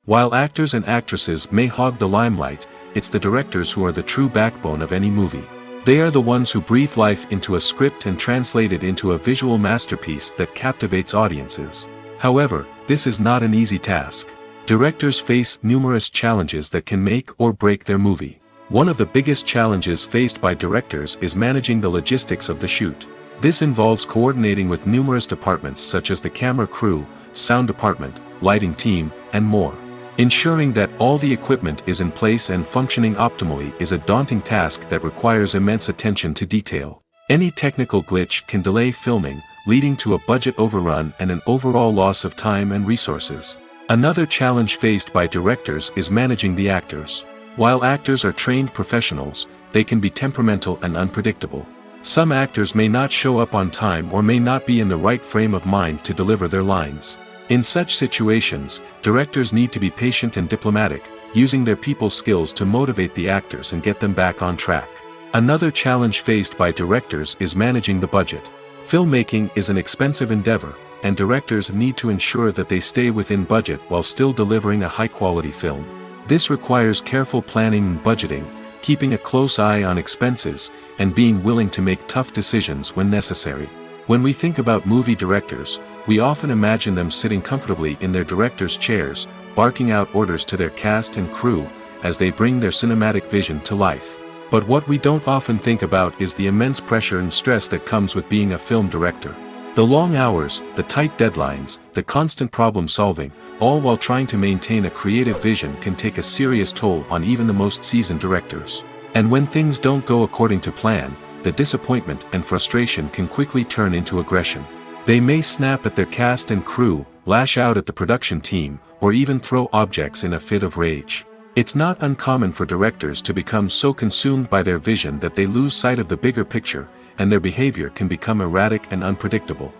While actors and actresses may hog the limelight, it's the directors who are the true backbone of any movie. They are the ones who breathe life into a script and translate it into a visual masterpiece that captivates audiences. However, this is not an easy task. Directors face numerous challenges that can make or break their movie. One of the biggest challenges faced by directors is managing the logistics of the shoot. This involves coordinating with numerous departments such as the camera crew, sound department, lighting team, and more. Ensuring that all the equipment is in place and functioning optimally is a daunting task that requires immense attention to detail. Any technical glitch can delay filming, leading to a budget overrun and an overall loss of time and resources. Another challenge faced by directors is managing the actors. While actors are trained professionals, they can be temperamental and unpredictable. Some actors may not show up on time or may not be in the right frame of mind to deliver their lines. In such situations, directors need to be patient and diplomatic, using their people skills to motivate the actors and get them back on track. Another challenge faced by directors is managing the budget. Filmmaking is an expensive endeavor, and directors need to ensure that they stay within budget while still delivering a high-quality film. This requires careful planning and budgeting, keeping a close eye on expenses, and being willing to make tough decisions when necessary. When we think about movie directors, we often imagine them sitting comfortably in their director's chairs, barking out orders to their cast and crew, as they bring their cinematic vision to life. But what we don't often think about is the immense pressure and stress that comes with being a film director. The long hours, the tight deadlines, the constant problem solving, all while trying to maintain a creative vision can take a serious toll on even the most seasoned directors. And when things don't go according to plan, the disappointment and frustration can quickly turn into aggression. They may snap at their cast and crew, lash out at the production team, or even throw objects in a fit of rage. It's not uncommon for directors to become so consumed by their vision that they lose sight of the bigger picture, and their behavior can become erratic and unpredictable.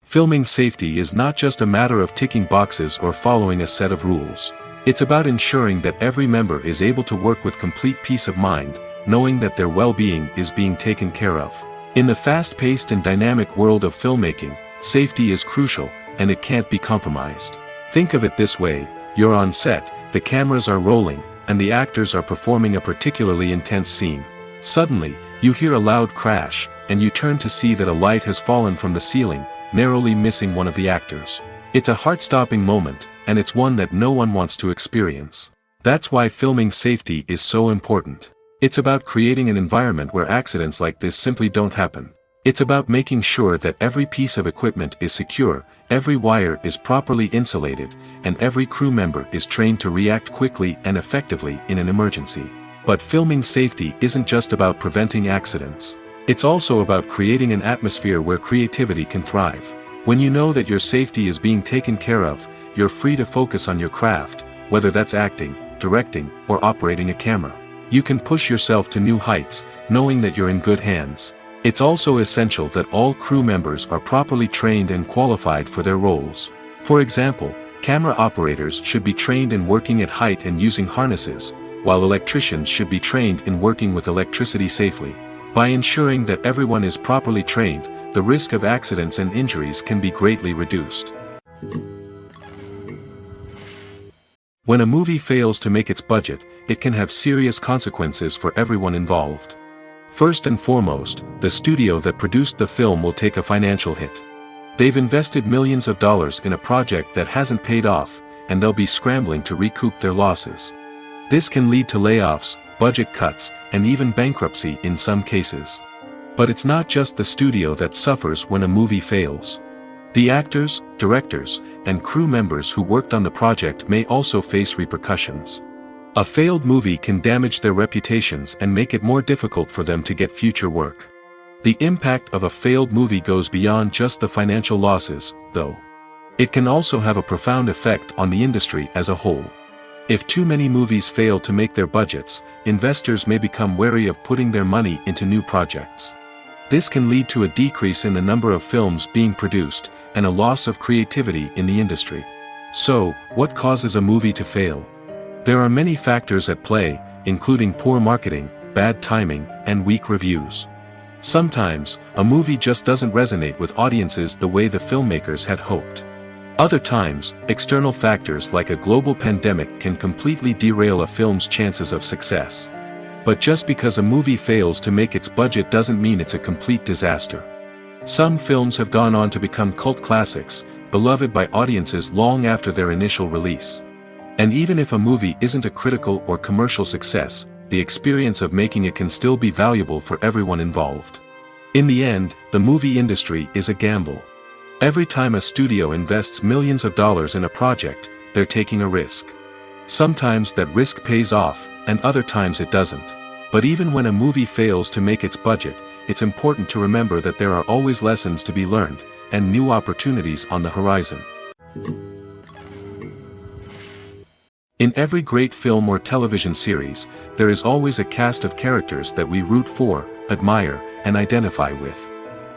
Filming safety is not just a matter of ticking boxes or following a set of rules. It's about ensuring that every member is able to work with complete peace of mind, knowing that their well-being is being taken care of. In the fast-paced and dynamic world of filmmaking, safety is crucial, and it can't be compromised. Think of it this way: you're on set, the cameras are rolling, and the actors are performing a particularly intense scene. Suddenly, you hear a loud crash, and you turn to see that a light has fallen from the ceiling, narrowly missing one of the actors. It's a heart-stopping moment, and it's one that no one wants to experience. That's why filming safety is so important. It's about creating an environment where accidents like this simply don't happen. It's about making sure that every piece of equipment is secure, every wire is properly insulated, and every crew member is trained to react quickly and effectively in an emergency. But filming safety isn't just about preventing accidents. It's also about creating an atmosphere where creativity can thrive. When you know that your safety is being taken care of, you're free to focus on your craft, whether that's acting, directing, or operating a camera. You can push yourself to new heights, knowing that you're in good hands. It's also essential that all crew members are properly trained and qualified for their roles. For example, camera operators should be trained in working at height and using harnesses, while electricians should be trained in working with electricity safely. By ensuring that everyone is properly trained, the risk of accidents and injuries can be greatly reduced. When a movie fails to make its budget, it can have serious consequences for everyone involved. First and foremost, the studio that produced the film will take a financial hit. They've invested millions of dollars in a project that hasn't paid off, and they'll be scrambling to recoup their losses. This can lead to layoffs, budget cuts, and even bankruptcy in some cases. But it's not just the studio that suffers when a movie fails. The actors, directors, and crew members who worked on the project may also face repercussions. A failed movie can damage their reputations and make it more difficult for them to get future work. The impact of a failed movie goes beyond just the financial losses, though. It can also have a profound effect on the industry as a whole. If too many movies fail to make their budgets, investors may become wary of putting their money into new projects. This can lead to a decrease in the number of films being produced, and a loss of creativity in the industry. So, what causes a movie to fail? There are many factors at play, including poor marketing, bad timing, and weak reviews. Sometimes, a movie just doesn't resonate with audiences the way the filmmakers had hoped. Other times, external factors like a global pandemic can completely derail a film's chances of success. But just because a movie fails to make its budget doesn't mean it's a complete disaster. Some films have gone on to become cult classics, beloved by audiences long after their initial release. And even if a movie isn't a critical or commercial success, the experience of making it can still be valuable for everyone involved. In the end, the movie industry is a gamble. Every time a studio invests millions of dollars in a project, they're taking a risk. Sometimes that risk pays off, and other times it doesn't. But even when a movie fails to make its budget, it's important to remember that there are always lessons to be learned, and new opportunities on the horizon. In every great film or television series, there is always a cast of characters that we root for, admire, and identify with.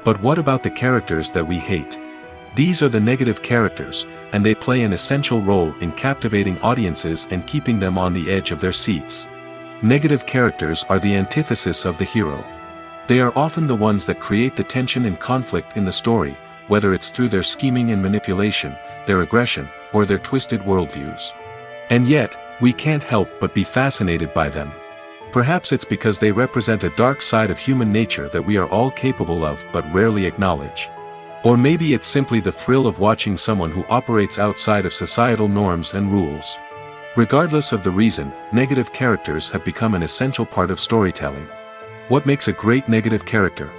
But what about the characters that we hate? These are the negative characters, and they play an essential role in captivating audiences and keeping them on the edge of their seats. Negative characters are the antithesis of the hero. They are often the ones that create the tension and conflict in the story, whether it's through their scheming and manipulation, their aggression, or their twisted worldviews. And yet, we can't help but be fascinated by them. Perhaps it's because they represent a dark side of human nature that we are all capable of but rarely acknowledge. Or maybe it's simply the thrill of watching someone who operates outside of societal norms and rules. Regardless of the reason, negative characters have become an essential part of storytelling. What makes a great negative character?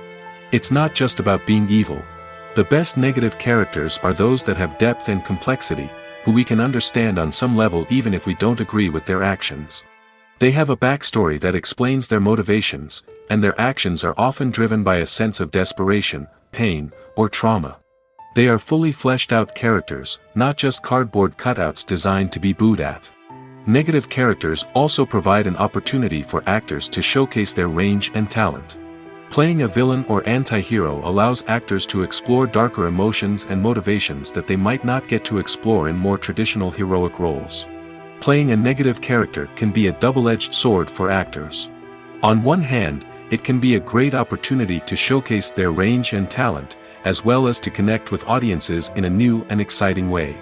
It's not just about being evil. The best negative characters are those that have depth and complexity, who we can understand on some level even if we don't agree with their actions. They have a backstory that explains their motivations, and their actions are often driven by a sense of desperation, pain, or trauma. They are fully fleshed out characters, not just cardboard cutouts designed to be booed at. Negative characters also provide an opportunity for actors to showcase their range and talent. Playing a villain or anti-hero allows actors to explore darker emotions and motivations that they might not get to explore in more traditional heroic roles. Playing a negative character can be a double-edged sword for actors. On one hand, it can be a great opportunity to showcase their range and talent, as well as to connect with audiences in a new and exciting way.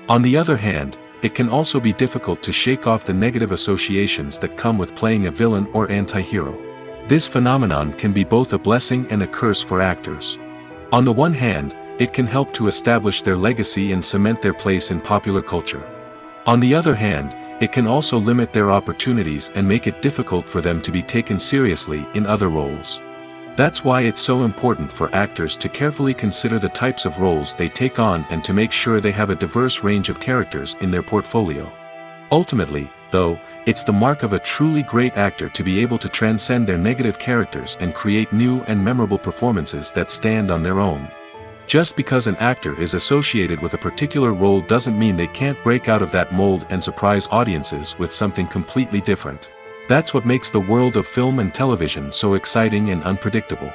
On the other hand, it can also be difficult to shake off the negative associations that come with playing a villain or anti-hero. This phenomenon can be both a blessing and a curse for actors. On the one hand, it can help to establish their legacy and cement their place in popular culture. On the other hand, it can also limit their opportunities and make it difficult for them to be taken seriously in other roles. That's why it's so important for actors to carefully consider the types of roles they take on and to make sure they have a diverse range of characters in their portfolio. Ultimately, though, it's the mark of a truly great actor to be able to transcend their negative characters and create new and memorable performances that stand on their own. Just because an actor is associated with a particular role doesn't mean they can't break out of that mold and surprise audiences with something completely different. That's what makes the world of film and television so exciting and unpredictable.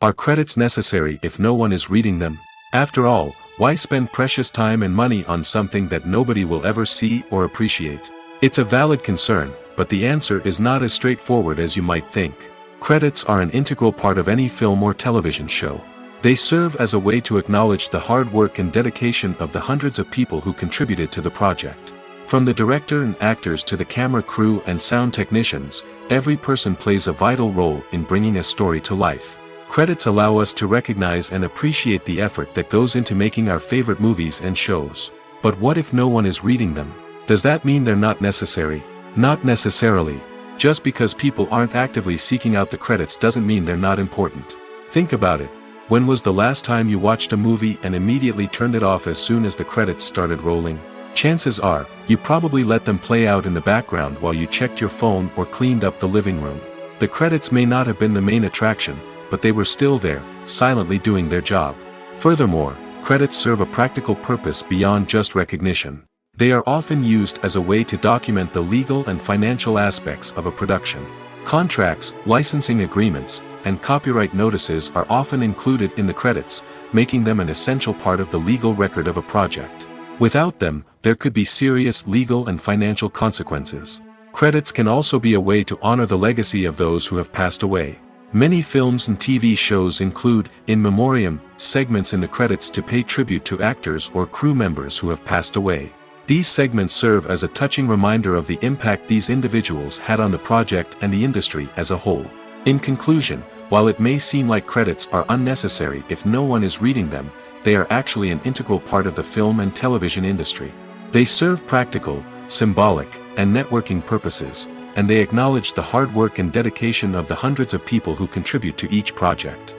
Are credits necessary if no one is reading them? After all, why spend precious time and money on something that nobody will ever see or appreciate? It's a valid concern, but the answer is not as straightforward as you might think. Credits are an integral part of any film or television show. They serve as a way to acknowledge the hard work and dedication of the hundreds of people who contributed to the project. From the director and actors to the camera crew and sound technicians, every person plays a vital role in bringing a story to life. Credits allow us to recognize and appreciate the effort that goes into making our favorite movies and shows. But what if no one is reading them? Does that mean they're not necessary? Not necessarily. Just because people aren't actively seeking out the credits doesn't mean they're not important. Think about it. When was the last time you watched a movie and immediately turned it off as soon as the credits started rolling? Chances are, you probably let them play out in the background while you checked your phone or cleaned up the living room. The credits may not have been the main attraction, but they were still there, silently doing their job. Furthermore, credits serve a practical purpose beyond just recognition. They are often used as a way to document the legal and financial aspects of a production. Contracts, licensing agreements, and copyright notices are often included in the credits, making them an essential part of the legal record of a project. Without them, there could be serious legal and financial consequences. Credits can also be a way to honor the legacy of those who have passed away. Many films and TV shows include, in memoriam, segments in the credits to pay tribute to actors or crew members who have passed away. These segments serve as a touching reminder of the impact these individuals had on the project and the industry as a whole. In conclusion, while it may seem like credits are unnecessary if no one is reading them, they are actually an integral part of the film and television industry. They serve practical, symbolic, and networking purposes, and they acknowledge the hard work and dedication of the hundreds of people who contribute to each project.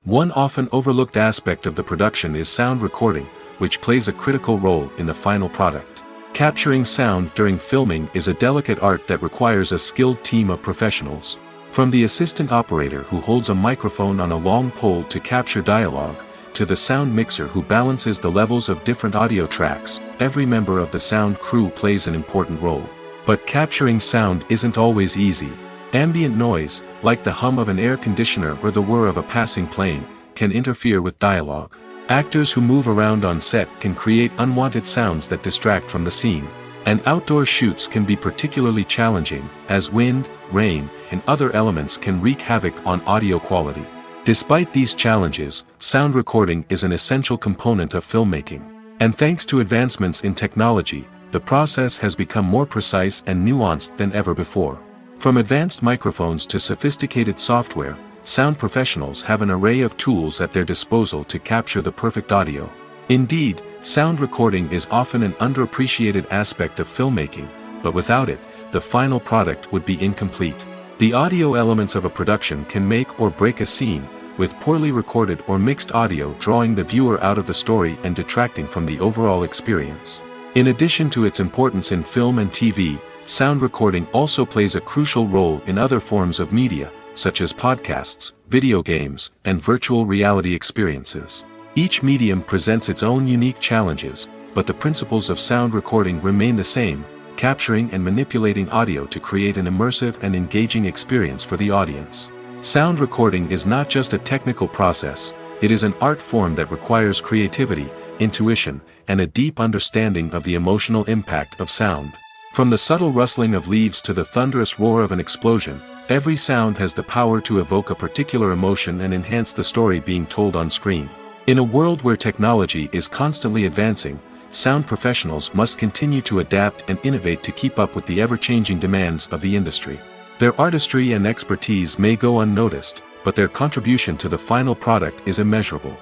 One often overlooked aspect of the production is sound recording, which plays a critical role in the final product. Capturing sound during filming is a delicate art that requires a skilled team of professionals. From the assistant operator who holds a microphone on a long pole to capture dialogue, to the sound mixer who balances the levels of different audio tracks, every member of the sound crew plays an important role. But capturing sound isn't always easy. Ambient noise, like the hum of an air conditioner or the whir of a passing plane, can interfere with dialogue. Actors who move around on set can create unwanted sounds that distract from the scene. And outdoor shoots can be particularly challenging, as wind, rain, and other elements can wreak havoc on audio quality. Despite these challenges, sound recording is an essential component of filmmaking. And thanks to advancements in technology, the process has become more precise and nuanced than ever before. From advanced microphones to sophisticated software, sound professionals have an array of tools at their disposal to capture the perfect audio. Indeed, sound recording is often an underappreciated aspect of filmmaking, but without it, the final product would be incomplete. The audio elements of a production can make or break a scene, with poorly recorded or mixed audio drawing the viewer out of the story and detracting from the overall experience. In addition to its importance in film and TV, sound recording also plays a crucial role in other forms of media, such as podcasts, video games, and virtual reality experiences. Each medium presents its own unique challenges, but the principles of sound recording remain the same, capturing and manipulating audio to create an immersive and engaging experience for the audience. Sound recording is not just a technical process, it is an art form that requires creativity, intuition, and a deep understanding of the emotional impact of sound. From the subtle rustling of leaves to the thunderous roar of an explosion, every sound has the power to evoke a particular emotion and enhance the story being told on screen. In a world where technology is constantly advancing, sound professionals must continue to adapt and innovate to keep up with the ever-changing demands of the industry. Their artistry and expertise may go unnoticed, but their contribution to the final product is immeasurable.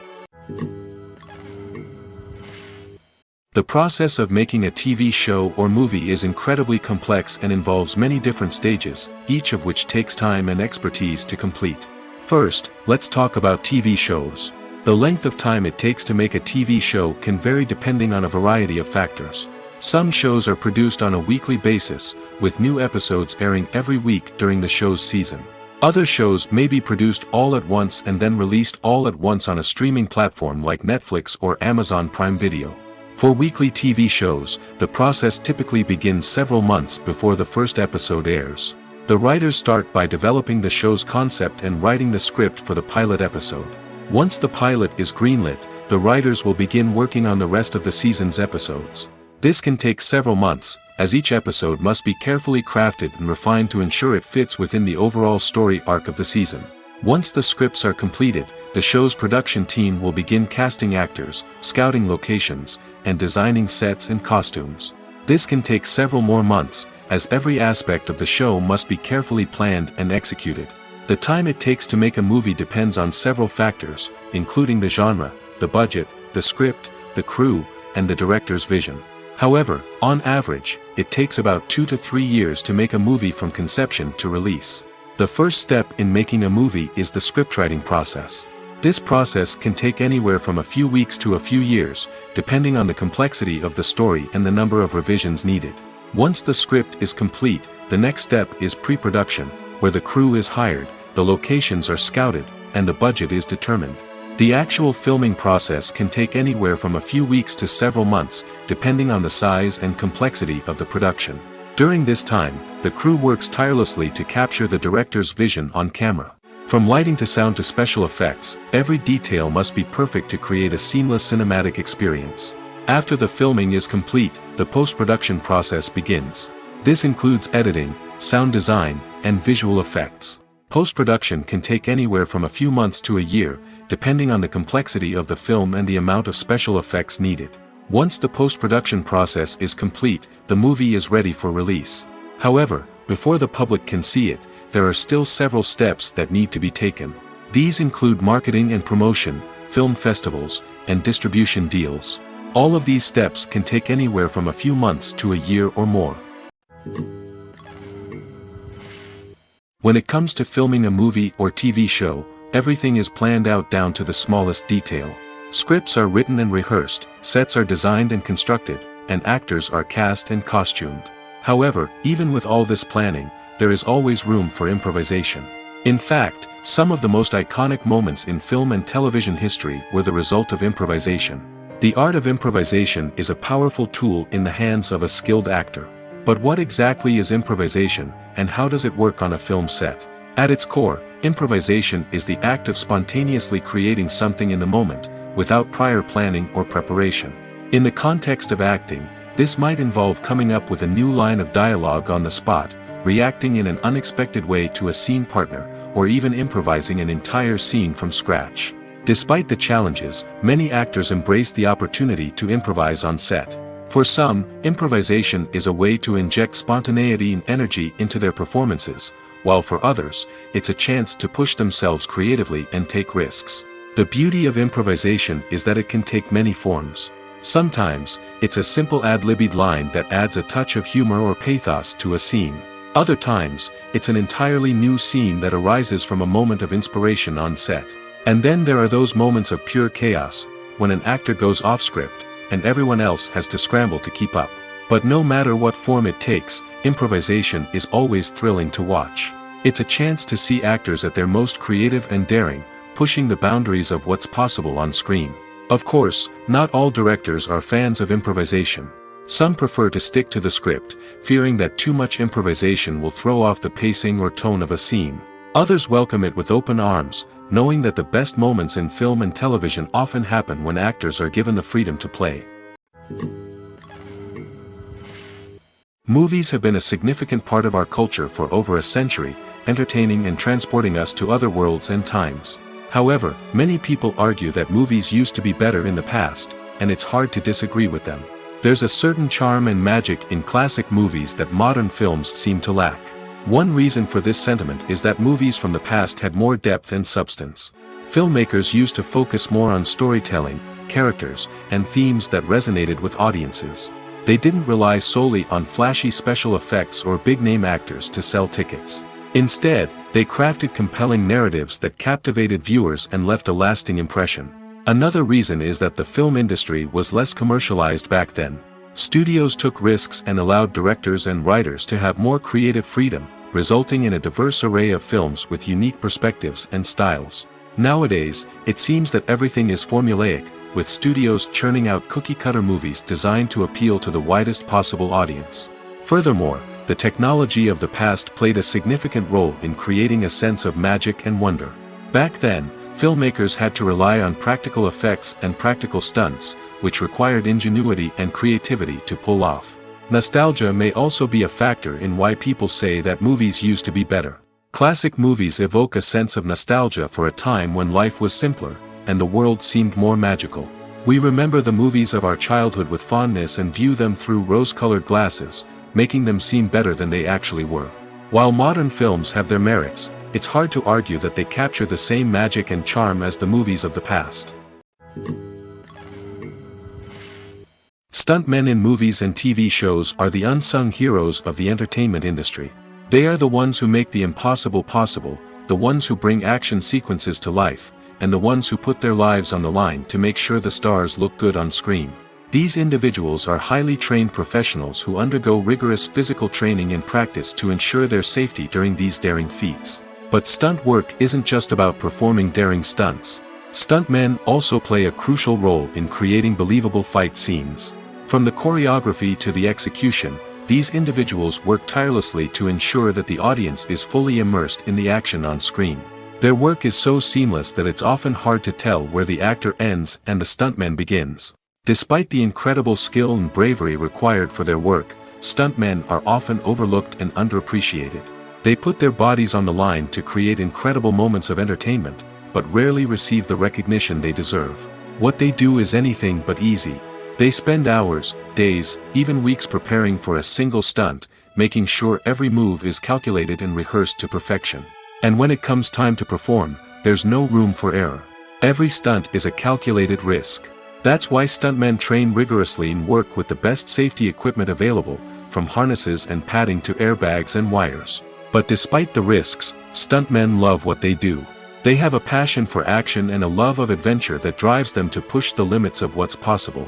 The process of making a TV show or movie is incredibly complex and involves many different stages, each of which takes time and expertise to complete. First, let's talk about TV shows. The length of time it takes to make a TV show can vary depending on a variety of factors. Some shows are produced on a weekly basis, with new episodes airing every week during the show's season. Other shows may be produced all at once and then released all at once on a streaming platform like Netflix or Amazon Prime Video. For weekly TV shows, the process typically begins several months before the first episode airs. The writers start by developing the show's concept and writing the script for the pilot episode. Once the pilot is greenlit, the writers will begin working on the rest of the season's episodes. This can take several months, as each episode must be carefully crafted and refined to ensure it fits within the overall story arc of the season. Once the scripts are completed, the show's production team will begin casting actors, scouting locations, and designing sets and costumes. This can take several more months, as every aspect of the show must be carefully planned and executed. The time it takes to make a movie depends on several factors, including the genre, the budget, the script, the crew, and the director's vision. However, on average, it takes about 2 to 3 years to make a movie from conception to release. The first step in making a movie is the scriptwriting process. This process can take anywhere from a few weeks to a few years, depending on the complexity of the story and the number of revisions needed. Once the script is complete, the next step is pre-production, where the crew is hired, the locations are scouted, and the budget is determined. The actual filming process can take anywhere from a few weeks to several months, depending on the size and complexity of the production. During this time, the crew works tirelessly to capture the director's vision on camera. From lighting to sound to special effects, every detail must be perfect to create a seamless cinematic experience. After the filming is complete, the post-production process begins. This includes editing, sound design, and visual effects. Post-production can take anywhere from a few months to a year, depending on the complexity of the film and the amount of special effects needed. Once the post-production process is complete, the movie is ready for release. However, before the public can see it, there are still several steps that need to be taken. These include marketing and promotion, film festivals, and distribution deals. All of these steps can take anywhere from a few months to a year or more. When it comes to filming a movie or TV show, everything is planned out down to the smallest detail. Scripts are written and rehearsed, sets are designed and constructed, and actors are cast and costumed. However, even with all this planning, there is always room for improvisation. In fact, some of the most iconic moments in film and television history were the result of improvisation. The art of improvisation is a powerful tool in the hands of a skilled actor. But what exactly is improvisation, and how does it work on a film set? At its core, improvisation is the act of spontaneously creating something in the moment, without prior planning or preparation. In the context of acting, this might involve coming up with a new line of dialogue on the spot, reacting in an unexpected way to a scene partner, or even improvising an entire scene from scratch. Despite the challenges, many actors embrace the opportunity to improvise on set. For some, improvisation is a way to inject spontaneity and energy into their performances, while for others, it's a chance to push themselves creatively and take risks. The beauty of improvisation is that it can take many forms. Sometimes, it's a simple ad-libbed line that adds a touch of humor or pathos to a scene. Other times, it's an entirely new scene that arises from a moment of inspiration on set. And then there are those moments of pure chaos, when an actor goes off script, and everyone else has to scramble to keep up. But no matter what form it takes, improvisation is always thrilling to watch. It's a chance to see actors at their most creative and daring, pushing the boundaries of what's possible on screen. Of course, not all directors are fans of improvisation. Some prefer to stick to the script, fearing that too much improvisation will throw off the pacing or tone of a scene. Others welcome it with open arms, knowing that the best moments in film and television often happen when actors are given the freedom to play. Movies have been a significant part of our culture for over a century, entertaining and transporting us to other worlds and times. However, many people argue that movies used to be better in the past, and it's hard to disagree with them. There's a certain charm and magic in classic movies that modern films seem to lack. One reason for this sentiment is that movies from the past had more depth and substance. Filmmakers used to focus more on storytelling, characters, and themes that resonated with audiences. They didn't rely solely on flashy special effects or big-name actors to sell tickets. Instead, they crafted compelling narratives that captivated viewers and left a lasting impression. Another reason is that the film industry was less commercialized back then. Studios took risks and allowed directors and writers to have more creative freedom, resulting in a diverse array of films with unique perspectives and styles. Nowadays, it seems that everything is formulaic, with studios churning out cookie-cutter movies designed to appeal to the widest possible audience. Furthermore, the technology of the past played a significant role in creating a sense of magic and wonder. Back then, filmmakers had to rely on practical effects and practical stunts, which required ingenuity and creativity to pull off. Nostalgia may also be a factor in why people say that movies used to be better. Classic movies evoke a sense of nostalgia for a time when life was simpler, and the world seemed more magical. We remember the movies of our childhood with fondness and view them through rose-colored glasses, making them seem better than they actually were. While modern films have their merits, it's hard to argue that they capture the same magic and charm as the movies of the past. Stuntmen in movies and TV shows are the unsung heroes of the entertainment industry. They are the ones who make the impossible possible, the ones who bring action sequences to life, and the ones who put their lives on the line to make sure the stars look good on screen. These individuals are highly trained professionals who undergo rigorous physical training and practice to ensure their safety during these daring feats. But stunt work isn't just about performing daring stunts. Stuntmen also play a crucial role in creating believable fight scenes. From the choreography to the execution, these individuals work tirelessly to ensure that the audience is fully immersed in the action on screen. Their work is so seamless that it's often hard to tell where the actor ends and the stuntman begins. Despite the incredible skill and bravery required for their work, stuntmen are often overlooked and underappreciated. They put their bodies on the line to create incredible moments of entertainment, but rarely receive the recognition they deserve. What they do is anything but easy. They spend hours, days, even weeks preparing for a single stunt, making sure every move is calculated and rehearsed to perfection. And when it comes time to perform, there's no room for error. Every stunt is a calculated risk. That's why stuntmen train rigorously and work with the best safety equipment available, from harnesses and padding to airbags and wires. But despite the risks, stuntmen love what they do. They have a passion for action and a love of adventure that drives them to push the limits of what's possible.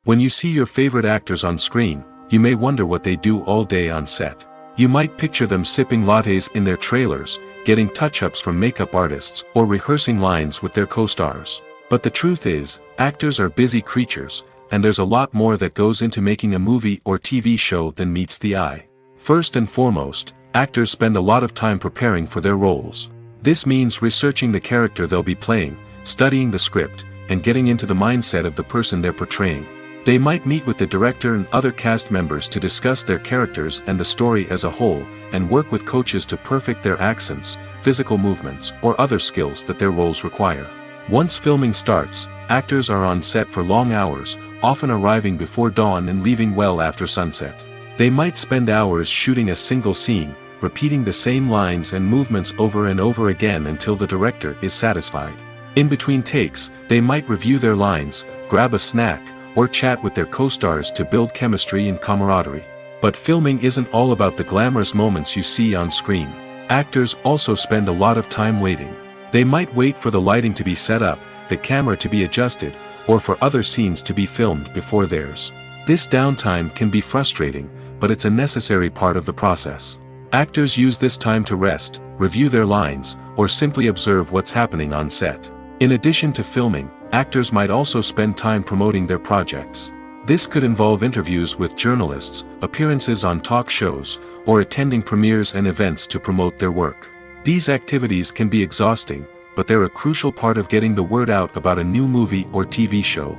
When you see your favorite actors on screen, you may wonder what they do all day on set. You might picture them sipping lattes in their trailers, getting touch-ups from makeup artists, or rehearsing lines with their co-stars. But the truth is, actors are busy creatures, and there's a lot more that goes into making a movie or TV show than meets the eye. First and foremost, actors spend a lot of time preparing for their roles. This means researching the character they'll be playing, studying the script, and getting into the mindset of the person they're portraying. They might meet with the director and other cast members to discuss their characters and the story as a whole, and work with coaches to perfect their accents, physical movements, or other skills that their roles require. Once filming starts, actors are on set for long hours, often arriving before dawn and leaving well after sunset. They might spend hours shooting a single scene, repeating the same lines and movements over and over again until the director is satisfied. In between takes, they might review their lines, grab a snack, or chat with their co-stars to build chemistry and camaraderie. But filming isn't all about the glamorous moments you see on screen. Actors also spend a lot of time waiting. They might wait for the lighting to be set up, the camera to be adjusted, or for other scenes to be filmed before theirs. This downtime can be frustrating, but it's a necessary part of the process. Actors use this time to rest, review their lines, or simply observe what's happening on set. In addition to filming, actors might also spend time promoting their projects. This could involve interviews with journalists, appearances on talk shows, or attending premieres and events to promote their work. These activities can be exhausting, but they're a crucial part of getting the word out about a new movie or TV show.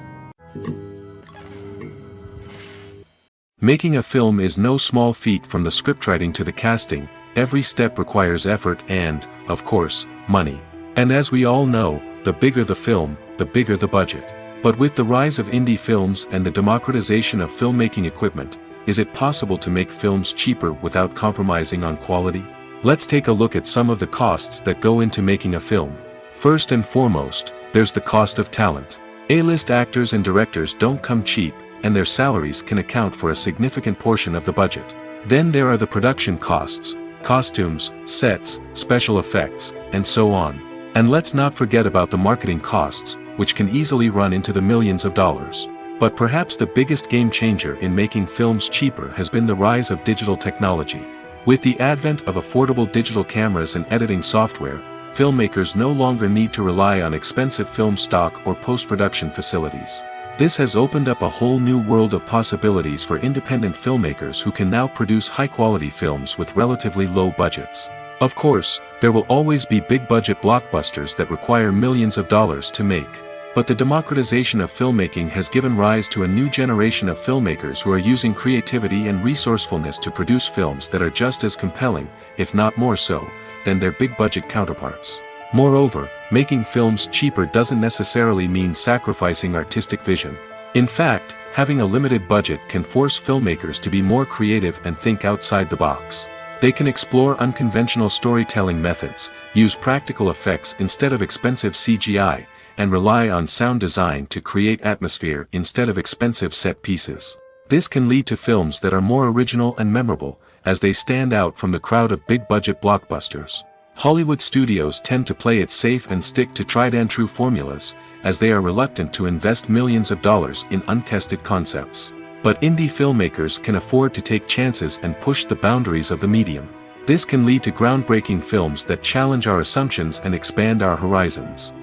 Making a film is no small feat. From the scriptwriting to the casting, every step requires effort and, of course, money. And as we all know, the bigger the film, the bigger the budget. But with the rise of indie films and the democratization of filmmaking equipment, is it possible to make films cheaper without compromising on quality? Let's take a look at some of the costs that go into making a film. First and foremost, there's the cost of talent. A-list actors and directors don't come cheap, and their salaries can account for a significant portion of the budget. Then there are the production costs, costumes, sets, special effects, and so on. And let's not forget about the marketing costs, which can easily run into the millions of dollars. But perhaps the biggest game changer in making films cheaper has been the rise of digital technology. With the advent of affordable digital cameras and editing software, filmmakers no longer need to rely on expensive film stock or post-production facilities. This has opened up a whole new world of possibilities for independent filmmakers who can now produce high-quality films with relatively low budgets. Of course, there will always be big-budget blockbusters that require millions of dollars to make. But the democratization of filmmaking has given rise to a new generation of filmmakers who are using creativity and resourcefulness to produce films that are just as compelling, if not more so, than their big-budget counterparts. Moreover, making films cheaper doesn't necessarily mean sacrificing artistic vision. In fact, having a limited budget can force filmmakers to be more creative and think outside the box. They can explore unconventional storytelling methods, use practical effects instead of expensive CGI, and rely on sound design to create atmosphere instead of expensive set pieces. This can lead to films that are more original and memorable, as they stand out from the crowd of big-budget blockbusters. Hollywood studios tend to play it safe and stick to tried-and-true formulas, as they are reluctant to invest millions of dollars in untested concepts. But indie filmmakers can afford to take chances and push the boundaries of the medium. This can lead to groundbreaking films that challenge our assumptions and expand our horizons.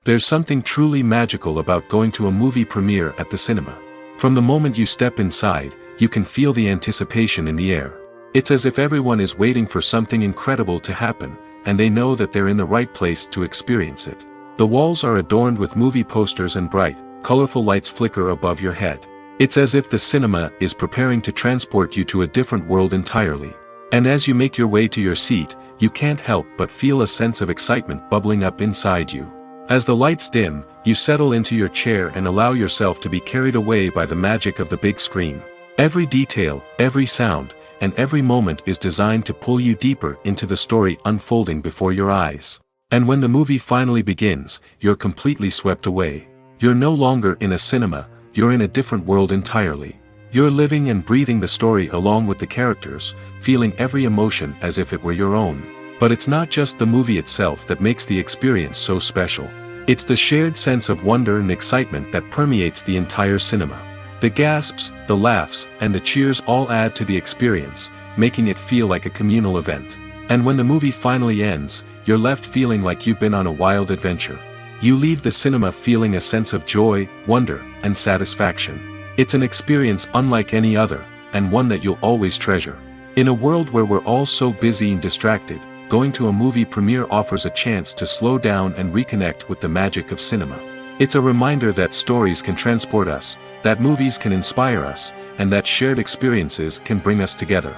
There's something truly magical about going to a movie premiere at the cinema. From the moment you step inside, you can feel the anticipation in the air. It's as if everyone is waiting for something incredible to happen, and they know that they're in the right place to experience it. The walls are adorned with movie posters and bright, colorful lights flicker above your head. It's as if the cinema is preparing to transport you to a different world entirely. And as you make your way to your seat, you can't help but feel a sense of excitement bubbling up inside you. As the lights dim, you settle into your chair and allow yourself to be carried away by the magic of the big screen. Every detail, every sound, and every moment is designed to pull you deeper into the story unfolding before your eyes. And when the movie finally begins, you're completely swept away. You're no longer in a cinema, you're in a different world entirely. You're living and breathing the story along with the characters, feeling every emotion as if it were your own. But it's not just the movie itself that makes the experience so special. It's the shared sense of wonder and excitement that permeates the entire cinema. The gasps, the laughs, and the cheers all add to the experience, making it feel like a communal event. And when the movie finally ends, you're left feeling like you've been on a wild adventure. You leave the cinema feeling a sense of joy, wonder, and satisfaction. It's an experience unlike any other, and one that you'll always treasure. In a world where we're all so busy and distracted, going to a movie premiere offers a chance to slow down and reconnect with the magic of cinema. It's a reminder that stories can transport us, that movies can inspire us, and that shared experiences can bring us together.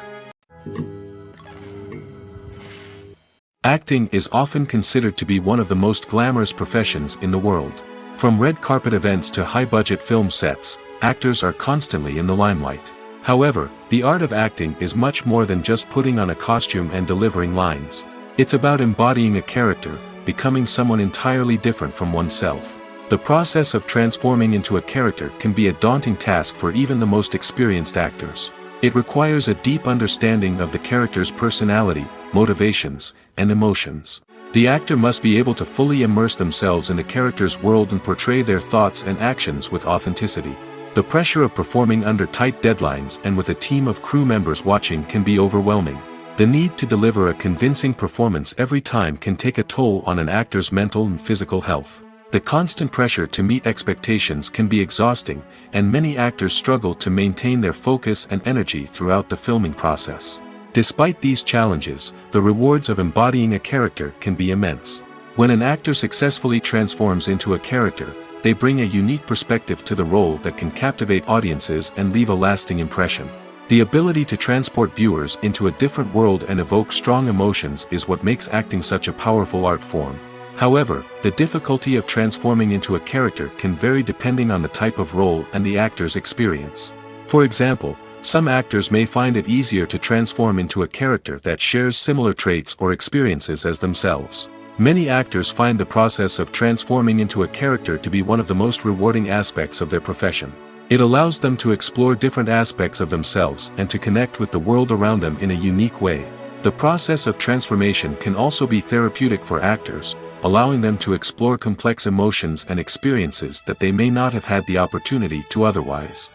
Acting is often considered to be one of the most glamorous professions in the world. From red carpet events to high-budget film sets, actors are constantly in the limelight. However, the art of acting is much more than just putting on a costume and delivering lines. It's about embodying a character, becoming someone entirely different from oneself. The process of transforming into a character can be a daunting task for even the most experienced actors. It requires a deep understanding of the character's personality, motivations, and emotions. The actor must be able to fully immerse themselves in the character's world and portray their thoughts and actions with authenticity. The pressure of performing under tight deadlines and with a team of crew members watching can be overwhelming. The need to deliver a convincing performance every time can take a toll on an actor's mental and physical health. The constant pressure to meet expectations can be exhausting, and many actors struggle to maintain their focus and energy throughout the filming process. Despite these challenges, the rewards of embodying a character can be immense. When an actor successfully transforms into a character, they bring a unique perspective to the role that can captivate audiences and leave a lasting impression. The ability to transport viewers into a different world and evoke strong emotions is what makes acting such a powerful art form. However, the difficulty of transforming into a character can vary depending on the type of role and the actor's experience. For example, some actors may find it easier to transform into a character that shares similar traits or experiences as themselves. Many actors find the process of transforming into a character to be one of the most rewarding aspects of their profession. It allows them to explore different aspects of themselves and to connect with the world around them in a unique way. The process of transformation can also be therapeutic for actors, allowing them to explore complex emotions and experiences that they may not have had the opportunity to otherwise.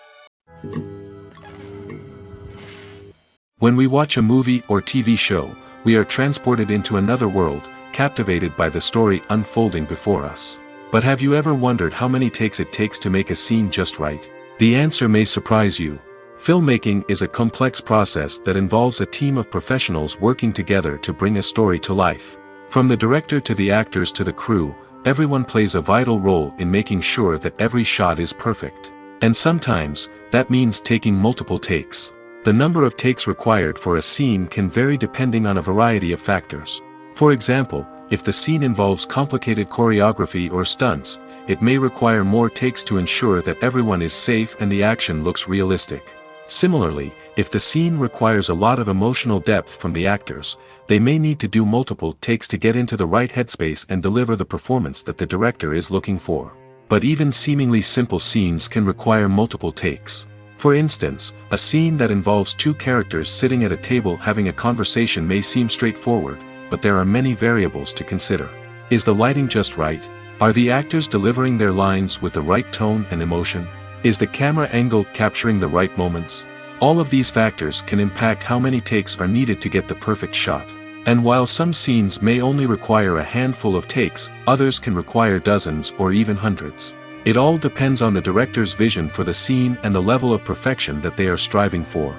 When we watch a movie or TV show, we are transported into another world, captivated by the story unfolding before us. But have you ever wondered how many takes it takes to make a scene just right? The answer may surprise you. Filmmaking is a complex process that involves a team of professionals working together to bring a story to life. From the director to the actors to the crew, everyone plays a vital role in making sure that every shot is perfect. And sometimes, that means taking multiple takes. The number of takes required for a scene can vary depending on a variety of factors. For example, if the scene involves complicated choreography or stunts, it may require more takes to ensure that everyone is safe and the action looks realistic. Similarly, if the scene requires a lot of emotional depth from the actors, they may need to do multiple takes to get into the right headspace and deliver the performance that the director is looking for. But even seemingly simple scenes can require multiple takes. For instance, a scene that involves two characters sitting at a table having a conversation may seem straightforward, but there are many variables to consider. Is the lighting just right? Are the actors delivering their lines with the right tone and emotion? Is the camera angle capturing the right moments? All of these factors can impact how many takes are needed to get the perfect shot. And while some scenes may only require a handful of takes, others can require dozens or even hundreds. It all depends on the director's vision for the scene and the level of perfection that they are striving for.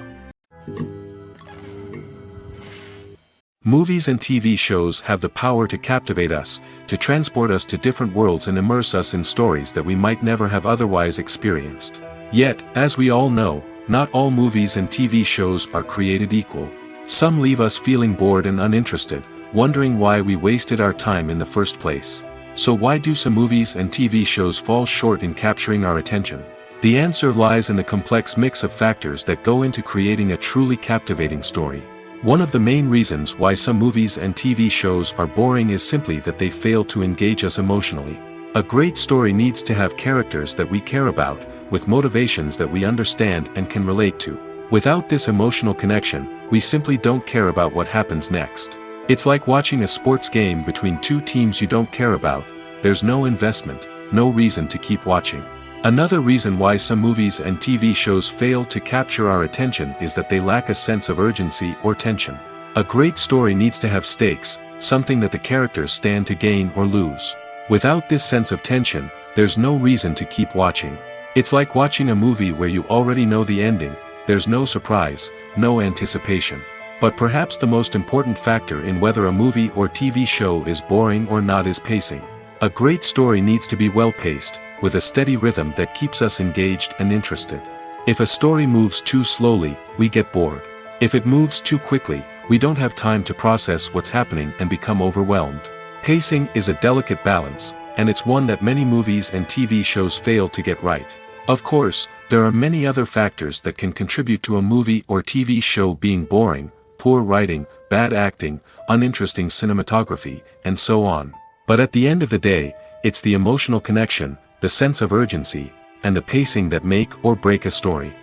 Movies and TV shows have the power to captivate us, to transport us to different worlds and immerse us in stories that we might never have otherwise experienced. Yet, as we all know, not all movies and TV shows are created equal. Some leave us feeling bored and uninterested, wondering why we wasted our time in the first place. So why do some movies and TV shows fall short in capturing our attention? The answer lies in the complex mix of factors that go into creating a truly captivating story. One of the main reasons why some movies and TV shows are boring is simply that they fail to engage us emotionally. A great story needs to have characters that we care about, with motivations that we understand and can relate to. Without this emotional connection, we simply don't care about what happens next. It's like watching a sports game between two teams you don't care about. There's no investment, no reason to keep watching. Another reason why some movies and TV shows fail to capture our attention is that they lack a sense of urgency or tension. A great story needs to have stakes, something that the characters stand to gain or lose. Without this sense of tension, there's no reason to keep watching. It's like watching a movie where you already know the ending. There's no surprise, no anticipation. But perhaps the most important factor in whether a movie or TV show is boring or not is pacing. A great story needs to be well-paced, with a steady rhythm that keeps us engaged and interested. If a story moves too slowly, we get bored. If it moves too quickly, we don't have time to process what's happening and become overwhelmed. Pacing is a delicate balance, and it's one that many movies and TV shows fail to get right. Of course, there are many other factors that can contribute to a movie or TV show being boring: poor writing, bad acting, uninteresting cinematography, and so on. But at the end of the day, it's the emotional connection, the sense of urgency, and the pacing that make or break a story.